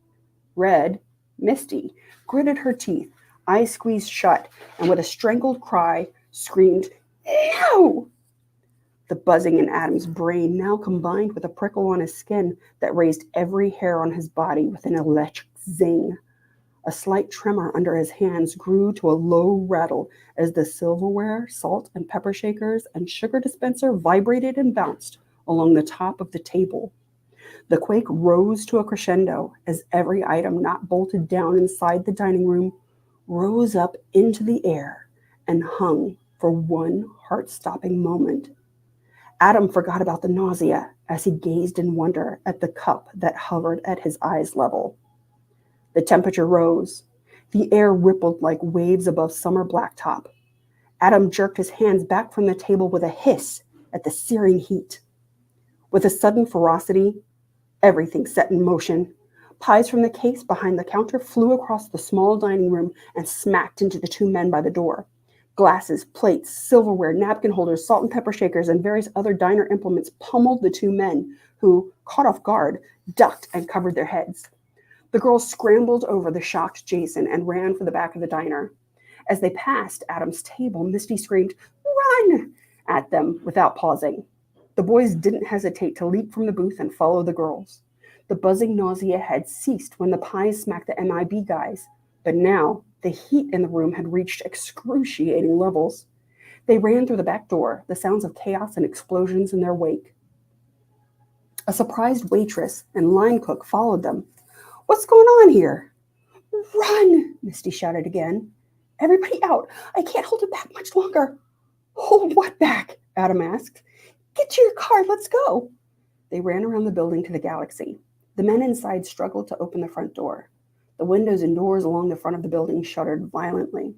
Speaker 1: Red, Misty, gritted her teeth, eyes squeezed shut, and with a strangled cry, screamed, No! The buzzing in Adam's brain now combined with a prickle on his skin that raised every hair on his body with an electric zing. A slight tremor under his hands grew to a low rattle as the silverware, salt and pepper shakers, and sugar dispenser vibrated and bounced along the top of the table. The quake rose to a crescendo as every item not bolted down inside the dining room rose up into the air and hung for one heart-stopping moment. Adam forgot about the nausea as he gazed in wonder at the cup that hovered at his eyes level. The temperature rose. The air rippled like waves above summer blacktop. Adam jerked his hands back from the table with a hiss at the searing heat. With a sudden ferocity, everything set in motion. Pies from the case behind the counter flew across the small dining room and smacked into the 2 men by the door. Glasses, plates, silverware, napkin holders, salt and pepper shakers, and various other diner implements pummeled the two men, who, caught off guard, ducked and covered their heads. The girls scrambled over the shocked Jason and ran for the back of the diner. As they passed Adam's table, Misty screamed, "Run!" at them without pausing. The boys didn't hesitate to leap from the booth and follow the girls. The buzzing nausea had ceased when the pies smacked the MIB guys, but now the heat in the room had reached excruciating levels. They ran through the back door, the sounds of chaos and explosions in their wake. A surprised waitress and line cook followed them. "What's going on here?" "Run!" Misty shouted again. "Everybody out! I can't hold it back much longer." "Hold what back?" Adam asked. "Get to your car, let's go." They ran around the building to the Galaxy. The men inside struggled to open the front door. The windows and doors along the front of the building shuddered violently.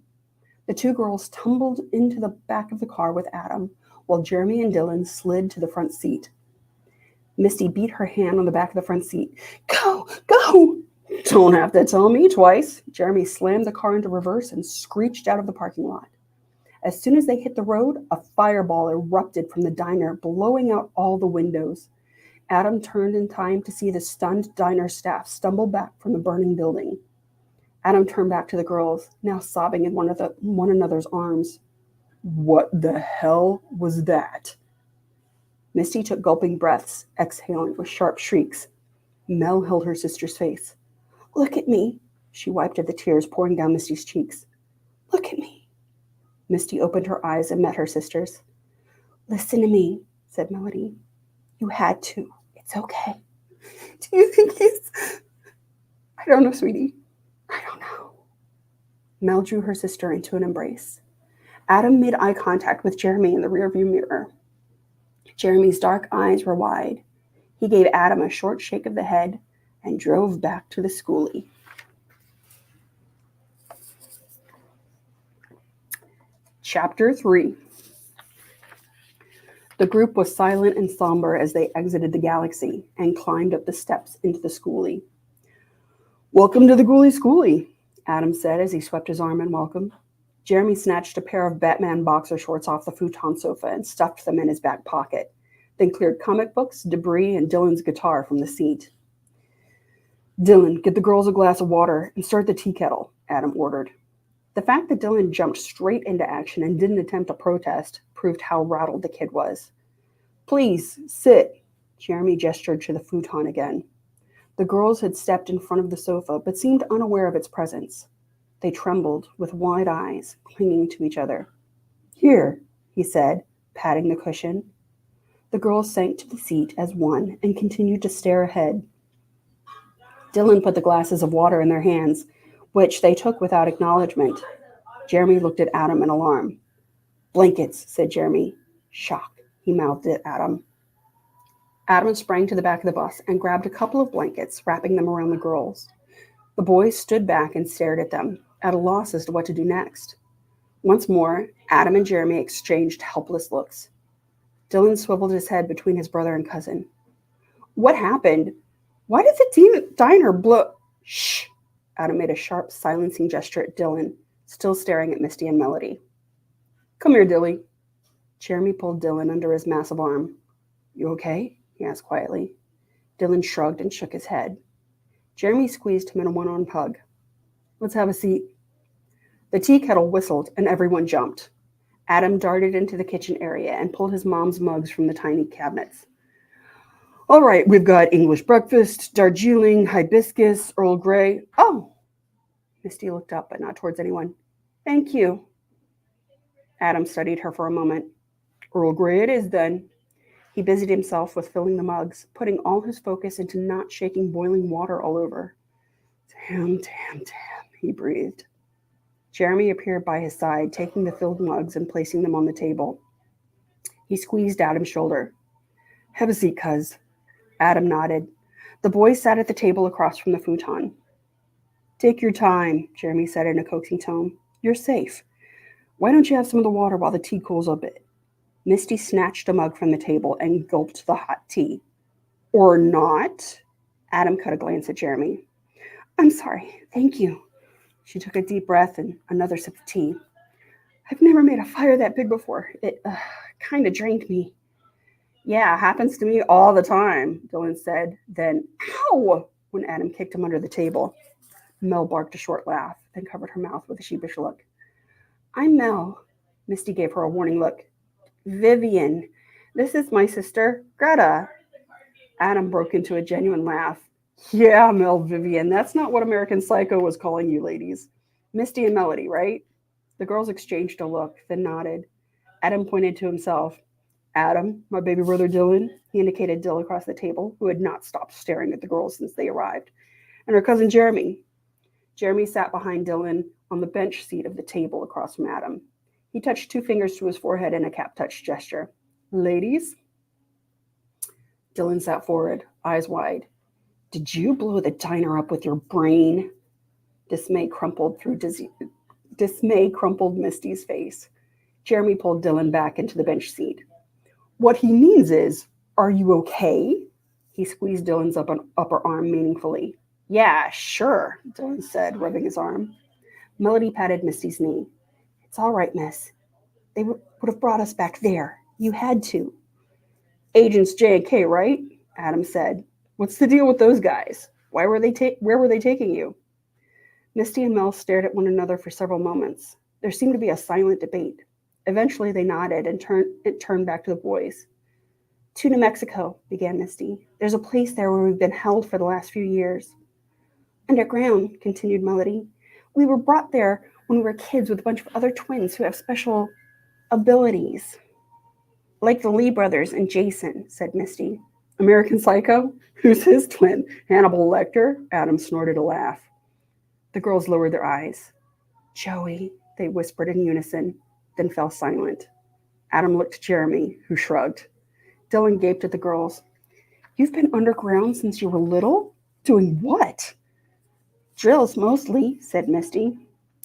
Speaker 1: The two girls tumbled into the back of the car with Adam, while Jeremy and Dylan slid to the front seat. Misty beat her hand on the back of the front seat. "Go! Go!" "Don't have to tell me twice." Jeremy slammed the car into reverse and screeched out of the parking lot. As soon as they hit the road, a fireball erupted from the diner, blowing out all the windows. Adam turned in time to see the stunned diner staff stumble back from the burning building. Adam turned back to the girls, now sobbing in one another's arms. "What the hell was that?" Misty took gulping breaths, exhaling with sharp shrieks. Mel held her sister's face. "Look at me." She wiped at the tears pouring down Misty's cheeks. "Look at me." Misty opened her eyes and met her sister's. "Listen to me," said Melody. "You had to. It's okay." "Do you think he's..." "I don't know, sweetie. I don't know." Mel drew her sister into an embrace. Adam made eye contact with Jeremy in the rearview mirror. Jeremy's dark eyes were wide. He gave Adam a short shake of the head and drove back to the schoolie. Chapter 3. The group was silent and somber as they exited the Galaxy and climbed up the steps into the schoolie. "Welcome to the Ghoulie Schoolie," Adam said as he swept his arm in welcome. Jeremy snatched a pair of Batman boxer shorts off the futon sofa and stuffed them in his back pocket, then cleared comic books, debris, and Dylan's guitar from the seat. "Dylan, get the girls a glass of water and start the tea kettle," Adam ordered. The fact that Dylan jumped straight into action and didn't attempt a protest proved how rattled the kid was. "Please, sit." Jeremy gestured to the futon again. The girls had stepped in front of the sofa, but seemed unaware of its presence. They trembled, with wide eyes, clinging to each other. "Here," he said, patting the cushion. The girls sank to the seat as one and continued to stare ahead. Dylan put the glasses of water in their hands, which they took without acknowledgement. Jeremy looked at Adam in alarm. "Blankets," said Jeremy. "Shock," he mouthed at Adam. Adam sprang to the back of the bus and grabbed a couple of blankets, wrapping them around the girls. The boys stood back and stared at them, at a loss as to what to do next. Once more, Adam and Jeremy exchanged helpless looks. Dylan swiveled his head between his brother and cousin. "What happened? Why did the diner blow—" "Shh!" Adam made a sharp, silencing gesture at Dylan, still staring at Misty and Melody. "Come here, Dilly." Jeremy pulled Dylan under his massive arm. "You okay?" he asked quietly. Dylan shrugged and shook his head. Jeremy squeezed him in a one-arm hug. "Let's have a seat." The tea kettle whistled and everyone jumped. Adam darted into the kitchen area and pulled his mom's mugs from the tiny cabinets. "All right, we've got English breakfast, Darjeeling, hibiscus, Earl Grey." "Oh!" Misty looked up, but not towards anyone. "Thank you." Adam studied her for a moment. "Earl Grey it is, then." He busied himself with filling the mugs, putting all his focus into not shaking boiling water all over. Damn, he breathed. Jeremy appeared by his side, taking the filled mugs and placing them on the table. He squeezed Adam's shoulder. "Have a seat, cuz." Adam nodded. The boys sat at the table across from the futon. "Take your time," Jeremy said in a coaxing tone. "You're safe. Why don't you have some of the water while the tea cools a bit?" Misty snatched a mug from the table and gulped the hot tea. "Or not?" Adam cut a glance at Jeremy. "I'm sorry. Thank you." She took a deep breath and another sip of tea. I've never made a fire that big before. It kind of drained me. Yeah, happens to me all the time, Dylan said. Then, ow, when Adam kicked him under the table. Mel barked a short laugh, then covered her mouth with a sheepish look. I'm Mel. Misty gave her a warning look. Vivian, this is my sister, Greta. Adam broke into a genuine laugh. Yeah, Mel Vivian, that's not what American Psycho was calling you ladies. Misty and Melody, right? The girls exchanged a look, then nodded. Adam pointed to himself. Adam, my baby brother Dylan, he indicated Dill across the table, who had not stopped staring at the girls since they arrived, and her cousin Jeremy. Jeremy sat behind Dylan on the bench seat of the table across from Adam. He touched two fingers to his forehead in a cap touch gesture. Ladies? Dylan sat forward, eyes wide. Did you blow the diner up with your brain? Dismay crumpled Misty's face. Jeremy pulled Dylan back into the bench seat. What he means is, are you okay? He squeezed Dylan's upper arm meaningfully. Yeah, sure, Dylan said, rubbing his arm. Melody patted Misty's knee. It's all right, miss. They would have brought us back there. You had to. Agents J and K, right? Adam said. What's the deal with those guys? Where were they taking you? Misty and Mel stared at one another for several moments. There seemed to be a silent debate. Eventually they nodded and turned back to the boys. To New Mexico, began Misty. There's a place there where we've been held for the last few years. Underground, continued Melody. We were brought there when we were kids with a bunch of other twins who have special abilities. Like the Lee brothers and Jason, said Misty. American Psycho? Who's his twin? Hannibal Lecter? Adam snorted a laugh. The girls lowered their eyes. Joey, they whispered in unison, then fell silent. Adam looked to Jeremy, who shrugged. Dylan gaped at the girls. You've been underground since you were little? Doing what? Drills, mostly, said Misty.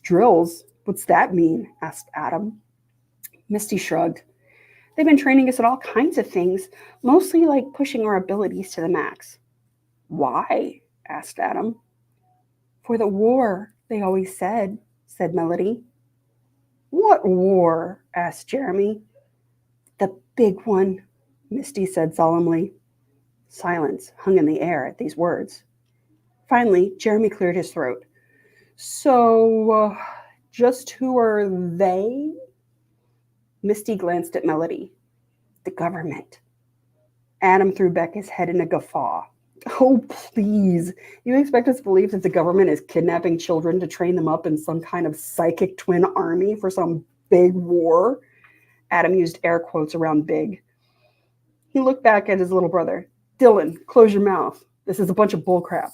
Speaker 1: Drills? What's that mean? Asked Adam. Misty shrugged. They've been training us at all kinds of things, mostly like pushing our abilities to the max. Why? Asked Adam. For the war, they always said Melody. What war? Asked Jeremy. The big one, Misty said solemnly. Silence hung in the air at these words. Finally, Jeremy cleared his throat. So, just who are they? Misty glanced at Melody. The government. Adam threw back his head in a guffaw. Oh, please. You expect us to believe that the government is kidnapping children to train them up in some kind of psychic twin army for some big war? Adam used air quotes around big. He looked back at his little brother. Dylan, close your mouth. This is a bunch of bullcrap.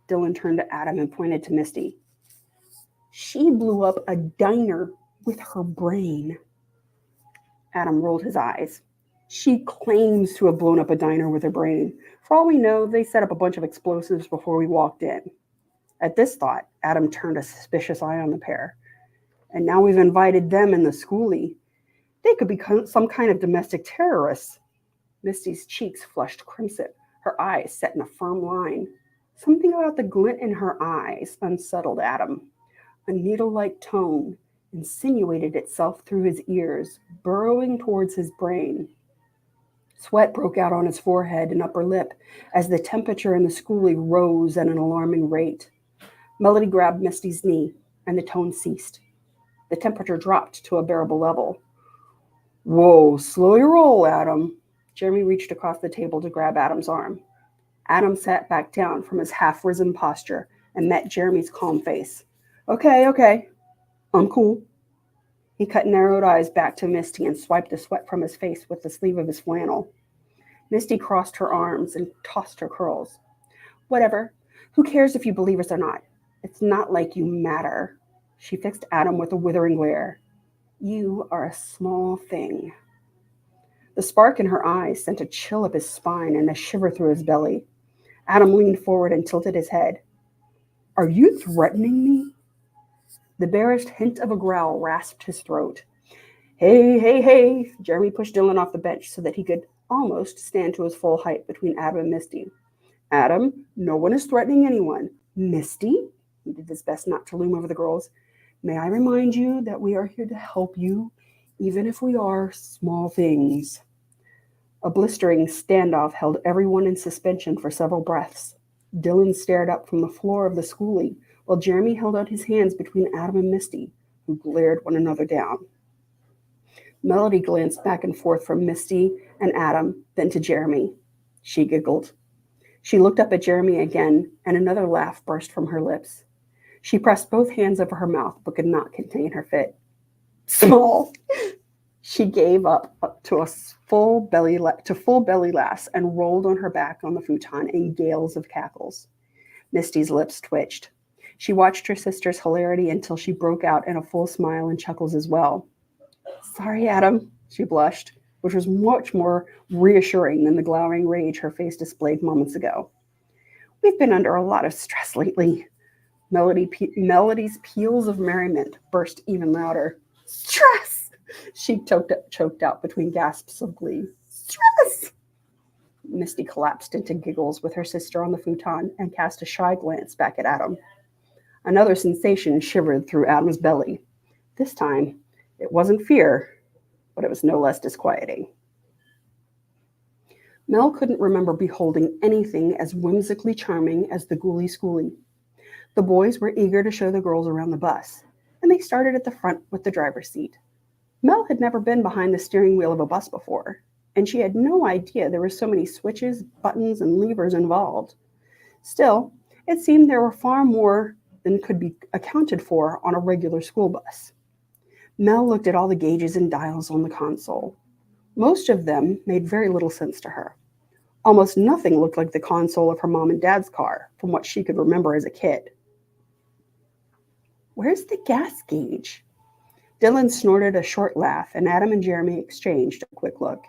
Speaker 1: Dylan turned to Adam and pointed to Misty. She blew up a diner with her brain. Adam rolled his eyes. She claims to have blown up a diner with her brain. For all we know, they set up a bunch of explosives before we walked in. At this thought, Adam turned a suspicious eye on the pair. And now we've invited them and the schoolie. They could be some kind of domestic terrorists. Misty's cheeks flushed crimson, her eyes set in a firm line. Something about the glint in her eyes unsettled Adam. A needle-like tone insinuated itself through his ears, burrowing towards his brain. Sweat broke out on his forehead and upper lip as the temperature in the schoolie rose at an alarming rate. Melody grabbed Misty's knee, and the tone ceased. The temperature dropped to a bearable level. Whoa, slow your roll, Adam. Jeremy reached across the table to grab Adam's arm. Adam sat back down from his half-risen posture and met Jeremy's calm face. Okay. I'm cool. He cut narrowed eyes back to Misty and swiped the sweat from his face with the sleeve of his flannel. Misty crossed her arms and tossed her curls. Whatever. Who cares if you believe us or not? It's not like you matter. She fixed Adam with a withering glare. You are a small thing. The spark in her eyes sent a chill up his spine and a shiver through his belly. Adam leaned forward and tilted his head. Are you threatening me? The barest hint of a growl rasped his throat. Hey. Jeremy pushed Dylan off the bench so that he could almost stand to his full height between Adam and Misty. Adam, no one is threatening anyone. Misty? He did his best not to loom over the girls. May I remind you that we are here to help you, even if we are small things. A blistering standoff held everyone in suspension for several breaths. Dylan stared up from the floor of the schoolie, while Jeremy held out his hands between Adam and Misty, who glared one another down. Melody glanced back and forth from Misty and Adam, then to Jeremy. She giggled. She looked up at Jeremy again, and another laugh burst from her lips. She pressed both hands over her mouth, but could not contain her fit. Small. She gave up to a full belly laughs and rolled on her back on the futon in gales of cackles. Misty's lips twitched. She watched her sister's hilarity until she broke out in a full smile and chuckles as well. Sorry, Adam, she blushed, which was much more reassuring than the glowering rage her face displayed moments ago. We've been under a lot of stress lately. Melody's peals of merriment burst even louder. Stress! She choked out between gasps of glee. Stress! Misty collapsed into giggles with her sister on the futon and cast a shy glance back at Adam. Another sensation shivered through Adam's belly. This time, it wasn't fear, but it was no less disquieting. Mel couldn't remember beholding anything as whimsically charming as the Ghoulie Schoolie. The boys were eager to show the girls around the bus, and they started at the front with the driver's seat. Mel had never been behind the steering wheel of a bus before, and she had no idea there were so many switches, buttons, and levers involved. Still, it seemed there were far more than could be accounted for on a regular school bus. Mel looked at all the gauges and dials on the console. Most of them made very little sense to her. Almost nothing looked like the console of her mom and dad's car, from what she could remember as a kid. Where's the gas gauge? Dylan snorted a short laugh, and Adam and Jeremy exchanged a quick look.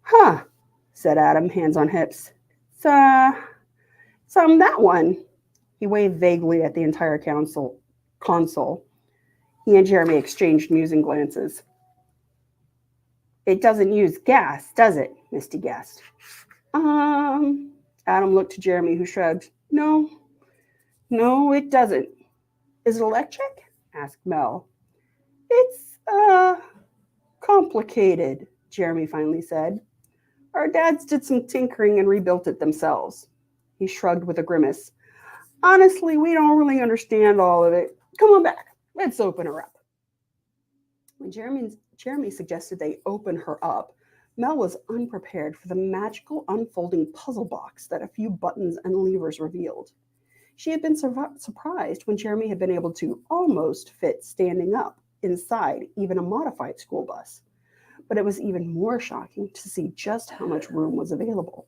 Speaker 1: Huh, said Adam, hands on hips. It's that one. He waved vaguely at the entire console. He and Jeremy exchanged musing glances. It doesn't use gas, does it? Misty gasped. Adam looked to Jeremy, who shrugged. No, it doesn't. Is it electric? Asked Mel. It's, complicated, Jeremy finally said. Our dads did some tinkering and rebuilt it themselves. He shrugged with a grimace. Honestly, we don't really understand all of it. Come on back. Let's open her up. When Jeremy suggested they open her up, Mel was unprepared for the magical unfolding puzzle box that a few buttons and levers revealed. She had been surprised when Jeremy had been able to almost fit standing up inside even a modified school bus. But it was even more shocking to see just how much room was available.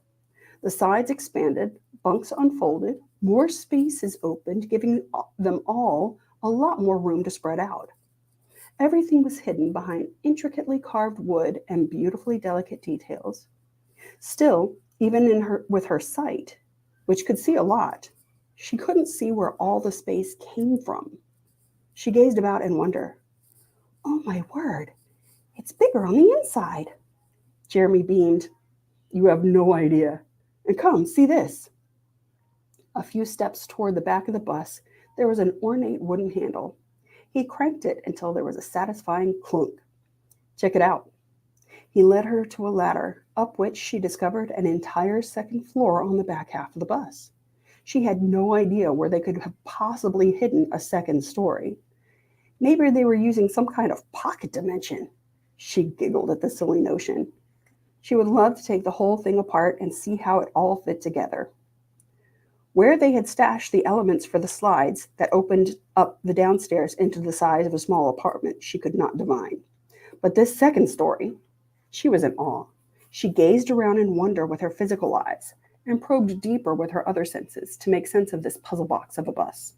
Speaker 1: The sides expanded, bunks unfolded, more spaces opened, giving them all a lot more room to spread out. Everything was hidden behind intricately carved wood and beautifully delicate details. Still, even with her sight, which could see a lot, she couldn't see where all the space came from. She gazed about in wonder. Oh my word, it's bigger on the inside. Jeremy beamed. You have no idea. And come, see this. A few steps toward the back of the bus, there was an ornate wooden handle. He cranked it until there was a satisfying clunk. Check it out. He led her to a ladder, up which she discovered an entire second floor on the back half of the bus. She had no idea where they could have possibly hidden a second story. Maybe they were using some kind of pocket dimension. She giggled at the silly notion. She would love to take the whole thing apart and see how it all fit together. Where they had stashed the elements for the slides that opened up the downstairs into the size of a small apartment, she could not divine. But this second story, she was in awe. She gazed around in wonder with her physical eyes and probed deeper with her other senses to make sense of this puzzle box of a bus.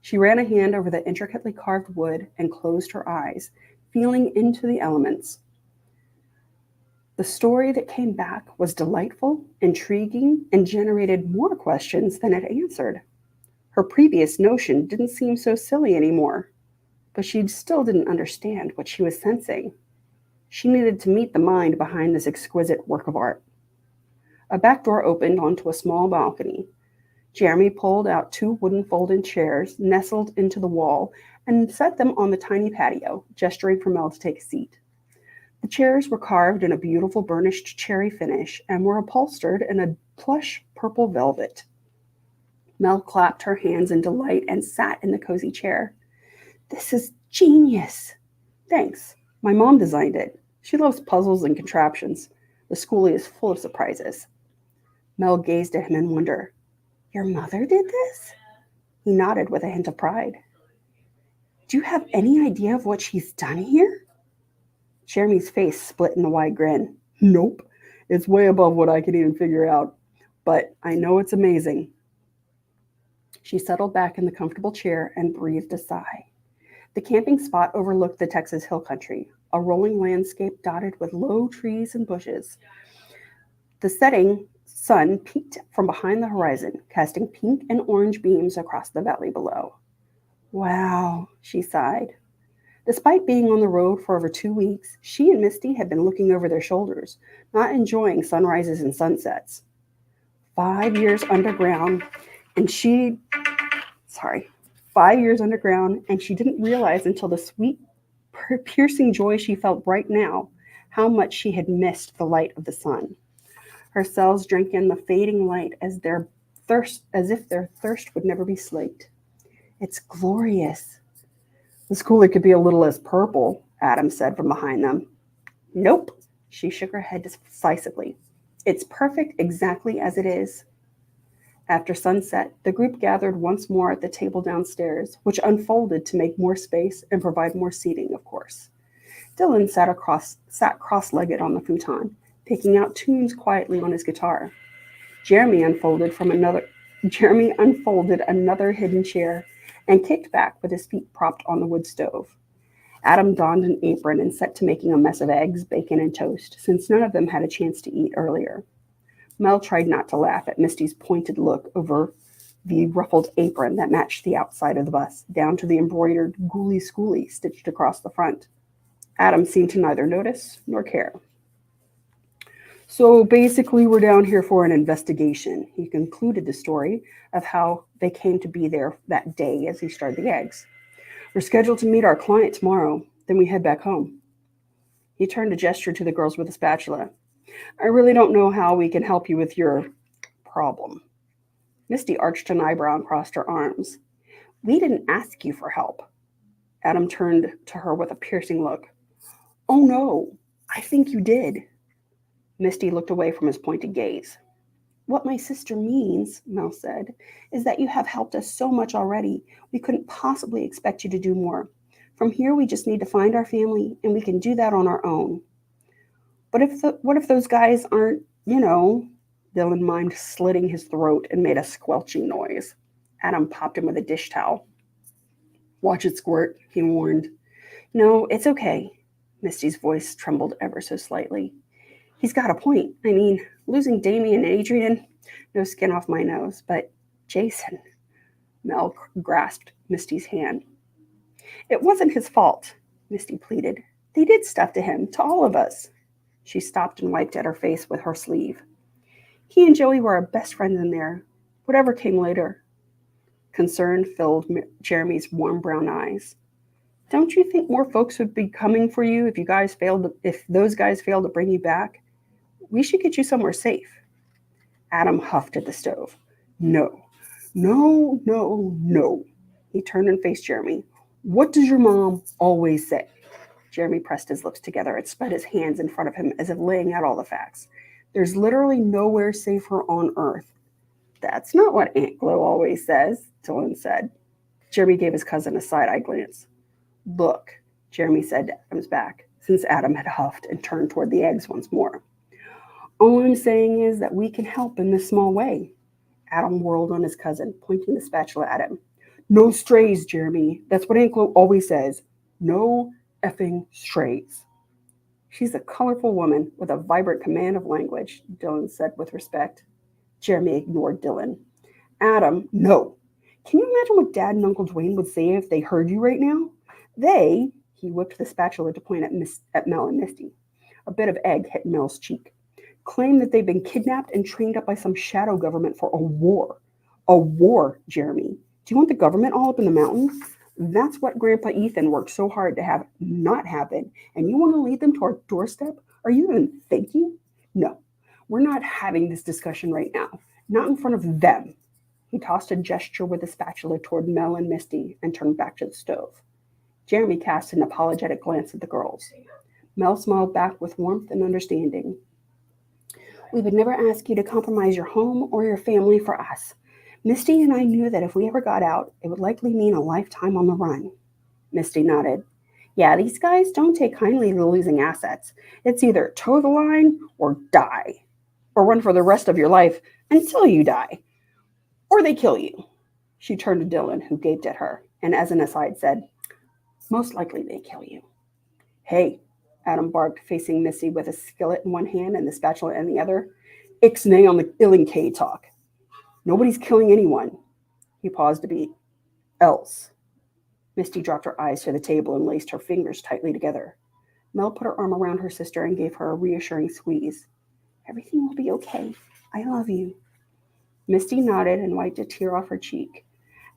Speaker 1: She ran a hand over the intricately carved wood and closed her eyes, feeling into the elements. The story that came back was delightful, intriguing, and generated more questions than it answered. Her previous notion didn't seem so silly anymore, but she still didn't understand what she was sensing. She needed to meet the mind behind this exquisite work of art. A back door opened onto a small balcony. Jeremy pulled out 2 wooden folding chairs nestled into the wall and set them on the tiny patio, gesturing for Mel to take a seat. The chairs were carved in a beautiful burnished cherry finish and were upholstered in a plush purple velvet. Mel clapped her hands in delight and sat in the cozy chair. This is genius. Thanks. My mom designed it. She loves puzzles and contraptions. The schoolie is full of surprises. Mel gazed at him in wonder. Your mother did this? He nodded with a hint of pride. Do you have any idea of what she's done here? Jeremy's face split in a wide grin. Nope. It's way above what I could even figure out. But I know it's amazing. She settled back in the comfortable chair and breathed a sigh. The camping spot overlooked the Texas hill country, a rolling landscape dotted with low trees and bushes. The setting sun peeked from behind the horizon, casting pink and orange beams across the valley below. Wow, she sighed. Despite being on the road for over 2 weeks, she and Misty had been looking over their shoulders, not enjoying sunrises and sunsets. 5 years underground, and she, 5 years underground, and she didn't realize until the sweet, piercing joy she felt right now how much she had missed the light of the sun. Her cells drank in the fading light as if their thirst would never be slaked. It's glorious. The schoolie could be a little less purple, Adam said from behind them. Nope, she shook her head decisively. It's perfect exactly as it is. After sunset, the group gathered once more at the table downstairs, which unfolded to make more space and provide more seating, of course. Dylan sat cross-legged on the futon, picking out tunes quietly on his guitar. Jeremy unfolded another hidden chair and kicked back with his feet propped on the wood stove. Adam donned an apron and set to making a mess of eggs, bacon, and toast, since none of them had a chance to eat earlier. Mel tried not to laugh at Misty's pointed look over the ruffled apron that matched the outside of the bus, down to the embroidered ghoulie schoolie stitched across the front. Adam seemed to neither notice nor care. So basically, we're down here for an investigation. He concluded the story of how they came to be there that day as he started the eggs. We're scheduled to meet our client tomorrow, then we head back home. He turned a gesture to the girls with a spatula. I really don't know how we can help you with your problem. Misty arched an eyebrow and crossed her arms. We didn't ask you for help. Adam turned to her with a piercing look. Oh no, I think you did. Misty looked away from his pointed gaze. What my sister means, Mel said, is that you have helped us so much already, we couldn't possibly expect you to do more. From here, we just need to find our family, and we can do that on our own. But what if those guys aren't, Dylan mimed slitting his throat and made a squelching noise. Adam popped him with a dish towel. Watch it squirt, he warned. No, it's okay. Misty's voice trembled ever so slightly. He's got a point. I mean, losing Damien and Adrian, no skin off my nose, but Jason. Mel grasped Misty's hand. It wasn't his fault, Misty pleaded. They did stuff to him, to all of us. She stopped and wiped at her face with her sleeve. He and Joey were our best friends in there, whatever came later. Concern filled Jeremy's warm brown eyes. Don't you think more folks would be coming for you if those guys failed to bring you back? We should get you somewhere safe. Adam huffed at the stove. No. He turned and faced Jeremy. What does your mom always say? Jeremy pressed his lips together and spread his hands in front of him as if laying out all the facts. There's literally nowhere safer on Earth. That's not what Aunt Glo always says, Dylan said. Jeremy gave his cousin a side-eye glance. Look, Jeremy said to Adam's back, since Adam had huffed and turned toward the eggs once more. All I'm saying is that we can help in this small way. Adam whirled on his cousin, pointing the spatula at him. No strays, Jeremy. That's what Aunt Glo always says. No effing strays. She's a colorful woman with a vibrant command of language, Dylan said with respect. Jeremy ignored Dylan. Adam, no. Can you imagine what Dad and Uncle Dwayne would say if they heard you right now? He whipped the spatula to point at Mel and Misty. A bit of egg hit Mel's cheek. Claim that they've been kidnapped and trained up by some shadow government for a war. A war, Jeremy. Do you want the government all up in the mountains? That's what Grandpa Ethan worked so hard to have not happen. And you want to lead them to our doorstep? Are you even thinking? No, we're not having this discussion right now. Not in front of them. He tossed a gesture with a spatula toward Mel and Misty and turned back to the stove. Jeremy cast an apologetic glance at the girls. Mel smiled back with warmth and understanding. We would never ask you to compromise your home or your family for us. Misty and I knew that if we ever got out, it would likely mean a lifetime on the run. Misty nodded. Yeah, these guys don't take kindly to losing assets. It's either toe the line or die, or run for the rest of your life until you die, or they kill you. She turned to Dylan, who gaped at her, and as an aside said, most likely they kill you. Hey, Adam barked, facing Missy with a skillet in one hand and the spatula in the other. Ixnay on the Illinkay talk. Nobody's killing anyone. He paused a beat. Else. Misty dropped her eyes to the table and laced her fingers tightly together. Mel put her arm around her sister and gave her a reassuring squeeze. Everything will be okay. I love you. Misty nodded and wiped a tear off her cheek.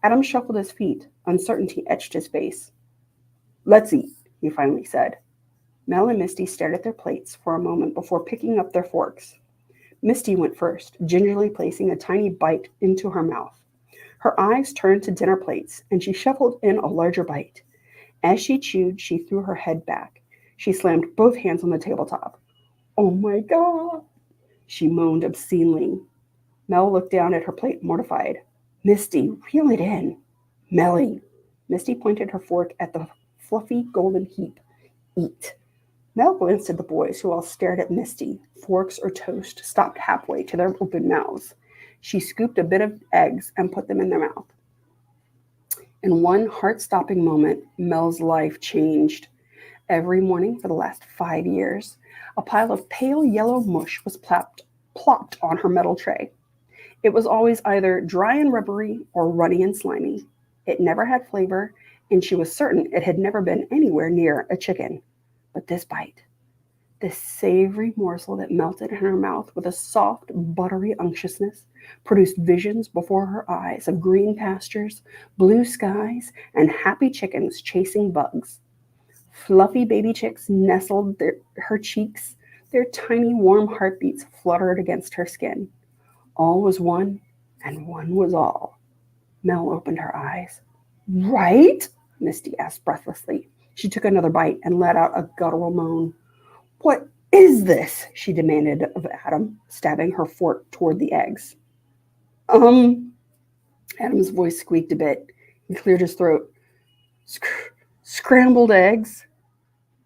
Speaker 1: Adam shuffled his feet. Uncertainty etched his face. Let's eat, he finally said. Mel and Misty stared at their plates for a moment before picking up their forks. Misty went first, gingerly placing a tiny bite into her mouth. Her eyes turned to dinner plates, and she shuffled in a larger bite. As she chewed, she threw her head back. She slammed both hands on the tabletop. Oh my God, she moaned obscenely. Mel looked down at her plate, mortified. Misty, reel it in. Melly. Misty pointed her fork at the fluffy golden heap. Eat. Mel glanced at the boys, who all stared at Misty, forks or toast stopped halfway to their open mouths. She scooped a bit of eggs and put them in their mouth. In one heart-stopping moment, Mel's life changed. Every morning for the last 5 years, a pile of pale yellow mush was plopped on her metal tray. It was always either dry and rubbery or runny and slimy. It never had flavor, and she was certain it had never been anywhere near a chicken. But this bite, this savory morsel that melted in her mouth with a soft, buttery unctuousness, produced visions before her eyes of green pastures, blue skies, and happy chickens chasing bugs. Fluffy baby chicks nestled her cheeks, their tiny warm heartbeats fluttered against her skin. All was one, and one was all. Mel opened her eyes. Right? Misty asked breathlessly. She took another bite and let out a guttural moan. What is this? She demanded of Adam, stabbing her fork toward the eggs. Adam's voice squeaked a bit. He cleared his throat. Scrambled eggs?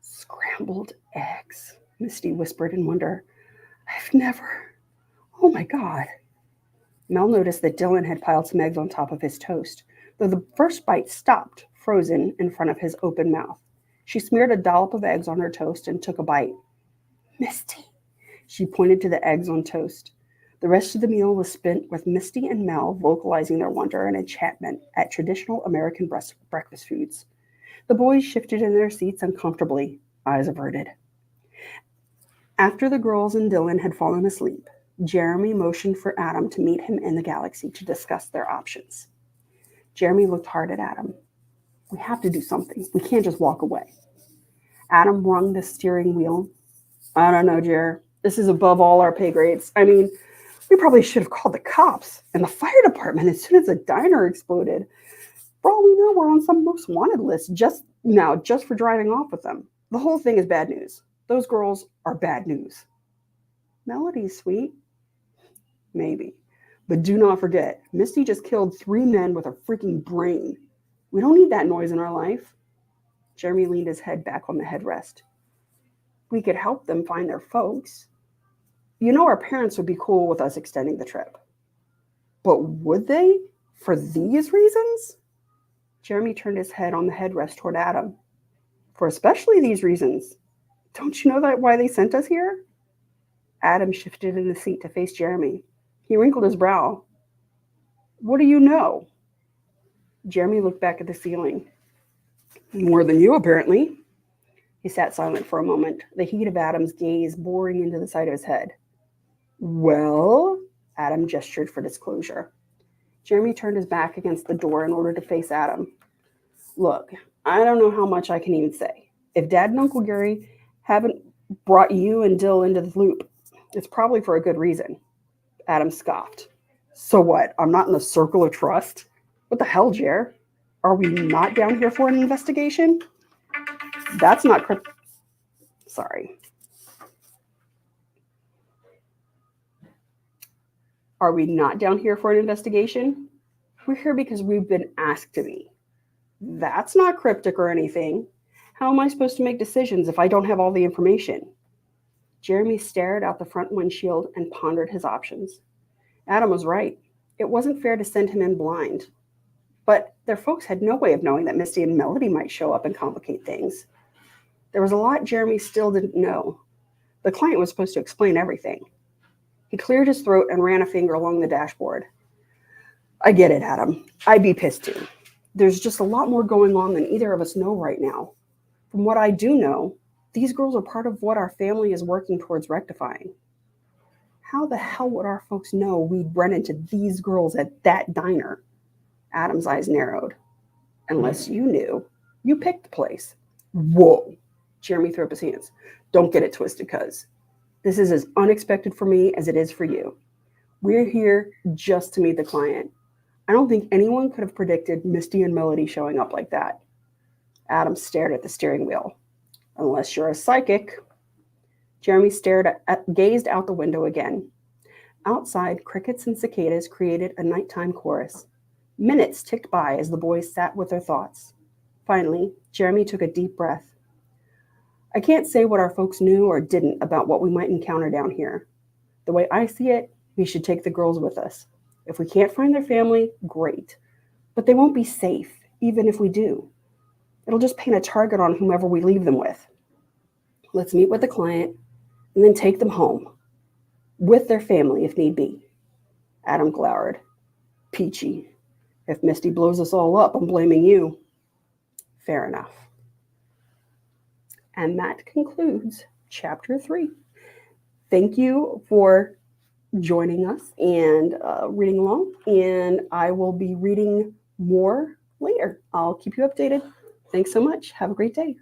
Speaker 1: Scrambled eggs, Misty whispered in wonder. I've never... Oh my God. Mel noticed that Dylan had piled some eggs on top of his toast, though the first bite stopped, frozen, in front of his open mouth. She smeared a dollop of eggs on her toast and took a bite. Misty. She pointed to the eggs on toast. The rest of the meal was spent with Misty and Mel vocalizing their wonder and enchantment at traditional American breakfast foods. The boys shifted in their seats uncomfortably, eyes averted. After the girls and Dylan had fallen asleep, Jeremy motioned for Adam to meet him in the galaxy to discuss their options. Jeremy looked hard at Adam. We have to do something. We can't just walk away. Adam wrung the steering wheel. I don't know, Jer. This is above all our pay grades. I mean, we probably should have called the cops and the fire department as soon as the diner exploded. For all we know, we're on some most wanted list just for driving off with them. The whole thing is bad news. Those girls are bad news. Melody's sweet. Maybe. But do not forget, Misty just killed 3 men with her freaking brain. We don't need that noise in our life. Jeremy leaned his head back on the headrest. We could help them find their folks. You know our parents would be cool with us extending the trip. But would they? For these reasons? Jeremy turned his head on the headrest toward Adam. For especially these reasons. Don't you know that why they sent us here? Adam shifted in the seat to face Jeremy. He wrinkled his brow. What do you know? Jeremy looked back at the ceiling. More than you, apparently. He sat silent for a moment, the heat of Adam's gaze boring into the side of his head. Well, Adam gestured for disclosure. Jeremy turned his back against the door in order to face Adam. Look, I don't know how much I can even say. If Dad and Uncle Gary haven't brought you and Dill into the loop, it's probably for a good reason. Adam scoffed. So what? I'm not in the circle of trust? What the hell, Jer? Are we not down here for an investigation? That's not sorry. Are we not down here for an investigation? We're here because we've been asked to be. That's not cryptic or anything. How am I supposed to make decisions if I don't have all the information? Jeremy stared out the front windshield and pondered his options. Adam was right. It wasn't fair to send him in blind. But their folks had no way of knowing that Misty and Melody might show up and complicate things. There was a lot Jeremy still didn't know. The client was supposed to explain everything. He cleared his throat and ran a finger along the dashboard. I get it, Adam. I'd be pissed too. There's just a lot more going on than either of us know right now. From what I do know, these girls are part of what our family is working towards rectifying. How the hell would our folks know we'd run into these girls at that diner? Adam's eyes narrowed. Unless you knew. You picked the place. Whoa. Jeremy threw up his hands. Don't get it twisted, cuz. This is as unexpected for me as it is for you. We're here just to meet the client. I don't think anyone could have predicted Misty and Melody showing up like that. Adam stared at the steering wheel. Unless you're a psychic. Jeremy gazed out the window again. Outside, crickets and cicadas created a nighttime chorus. Minutes ticked by as the boys sat with their thoughts. Finally, Jeremy took a deep breath. I can't say what our folks knew or didn't about what we might encounter down here. The way I see it, we should take the girls with us. If we can't find their family, great. But they won't be safe, even if we do. It'll just paint a target on whomever we leave them with. Let's meet with the client and then take them home. With their family, if need be. Adam glowered. Peachy. If Misty blows us all up, I'm blaming you. Fair enough. And that concludes chapter 3. Thank you for joining us and reading along. And I will be reading more later. I'll keep you updated. Thanks so much. Have a great day.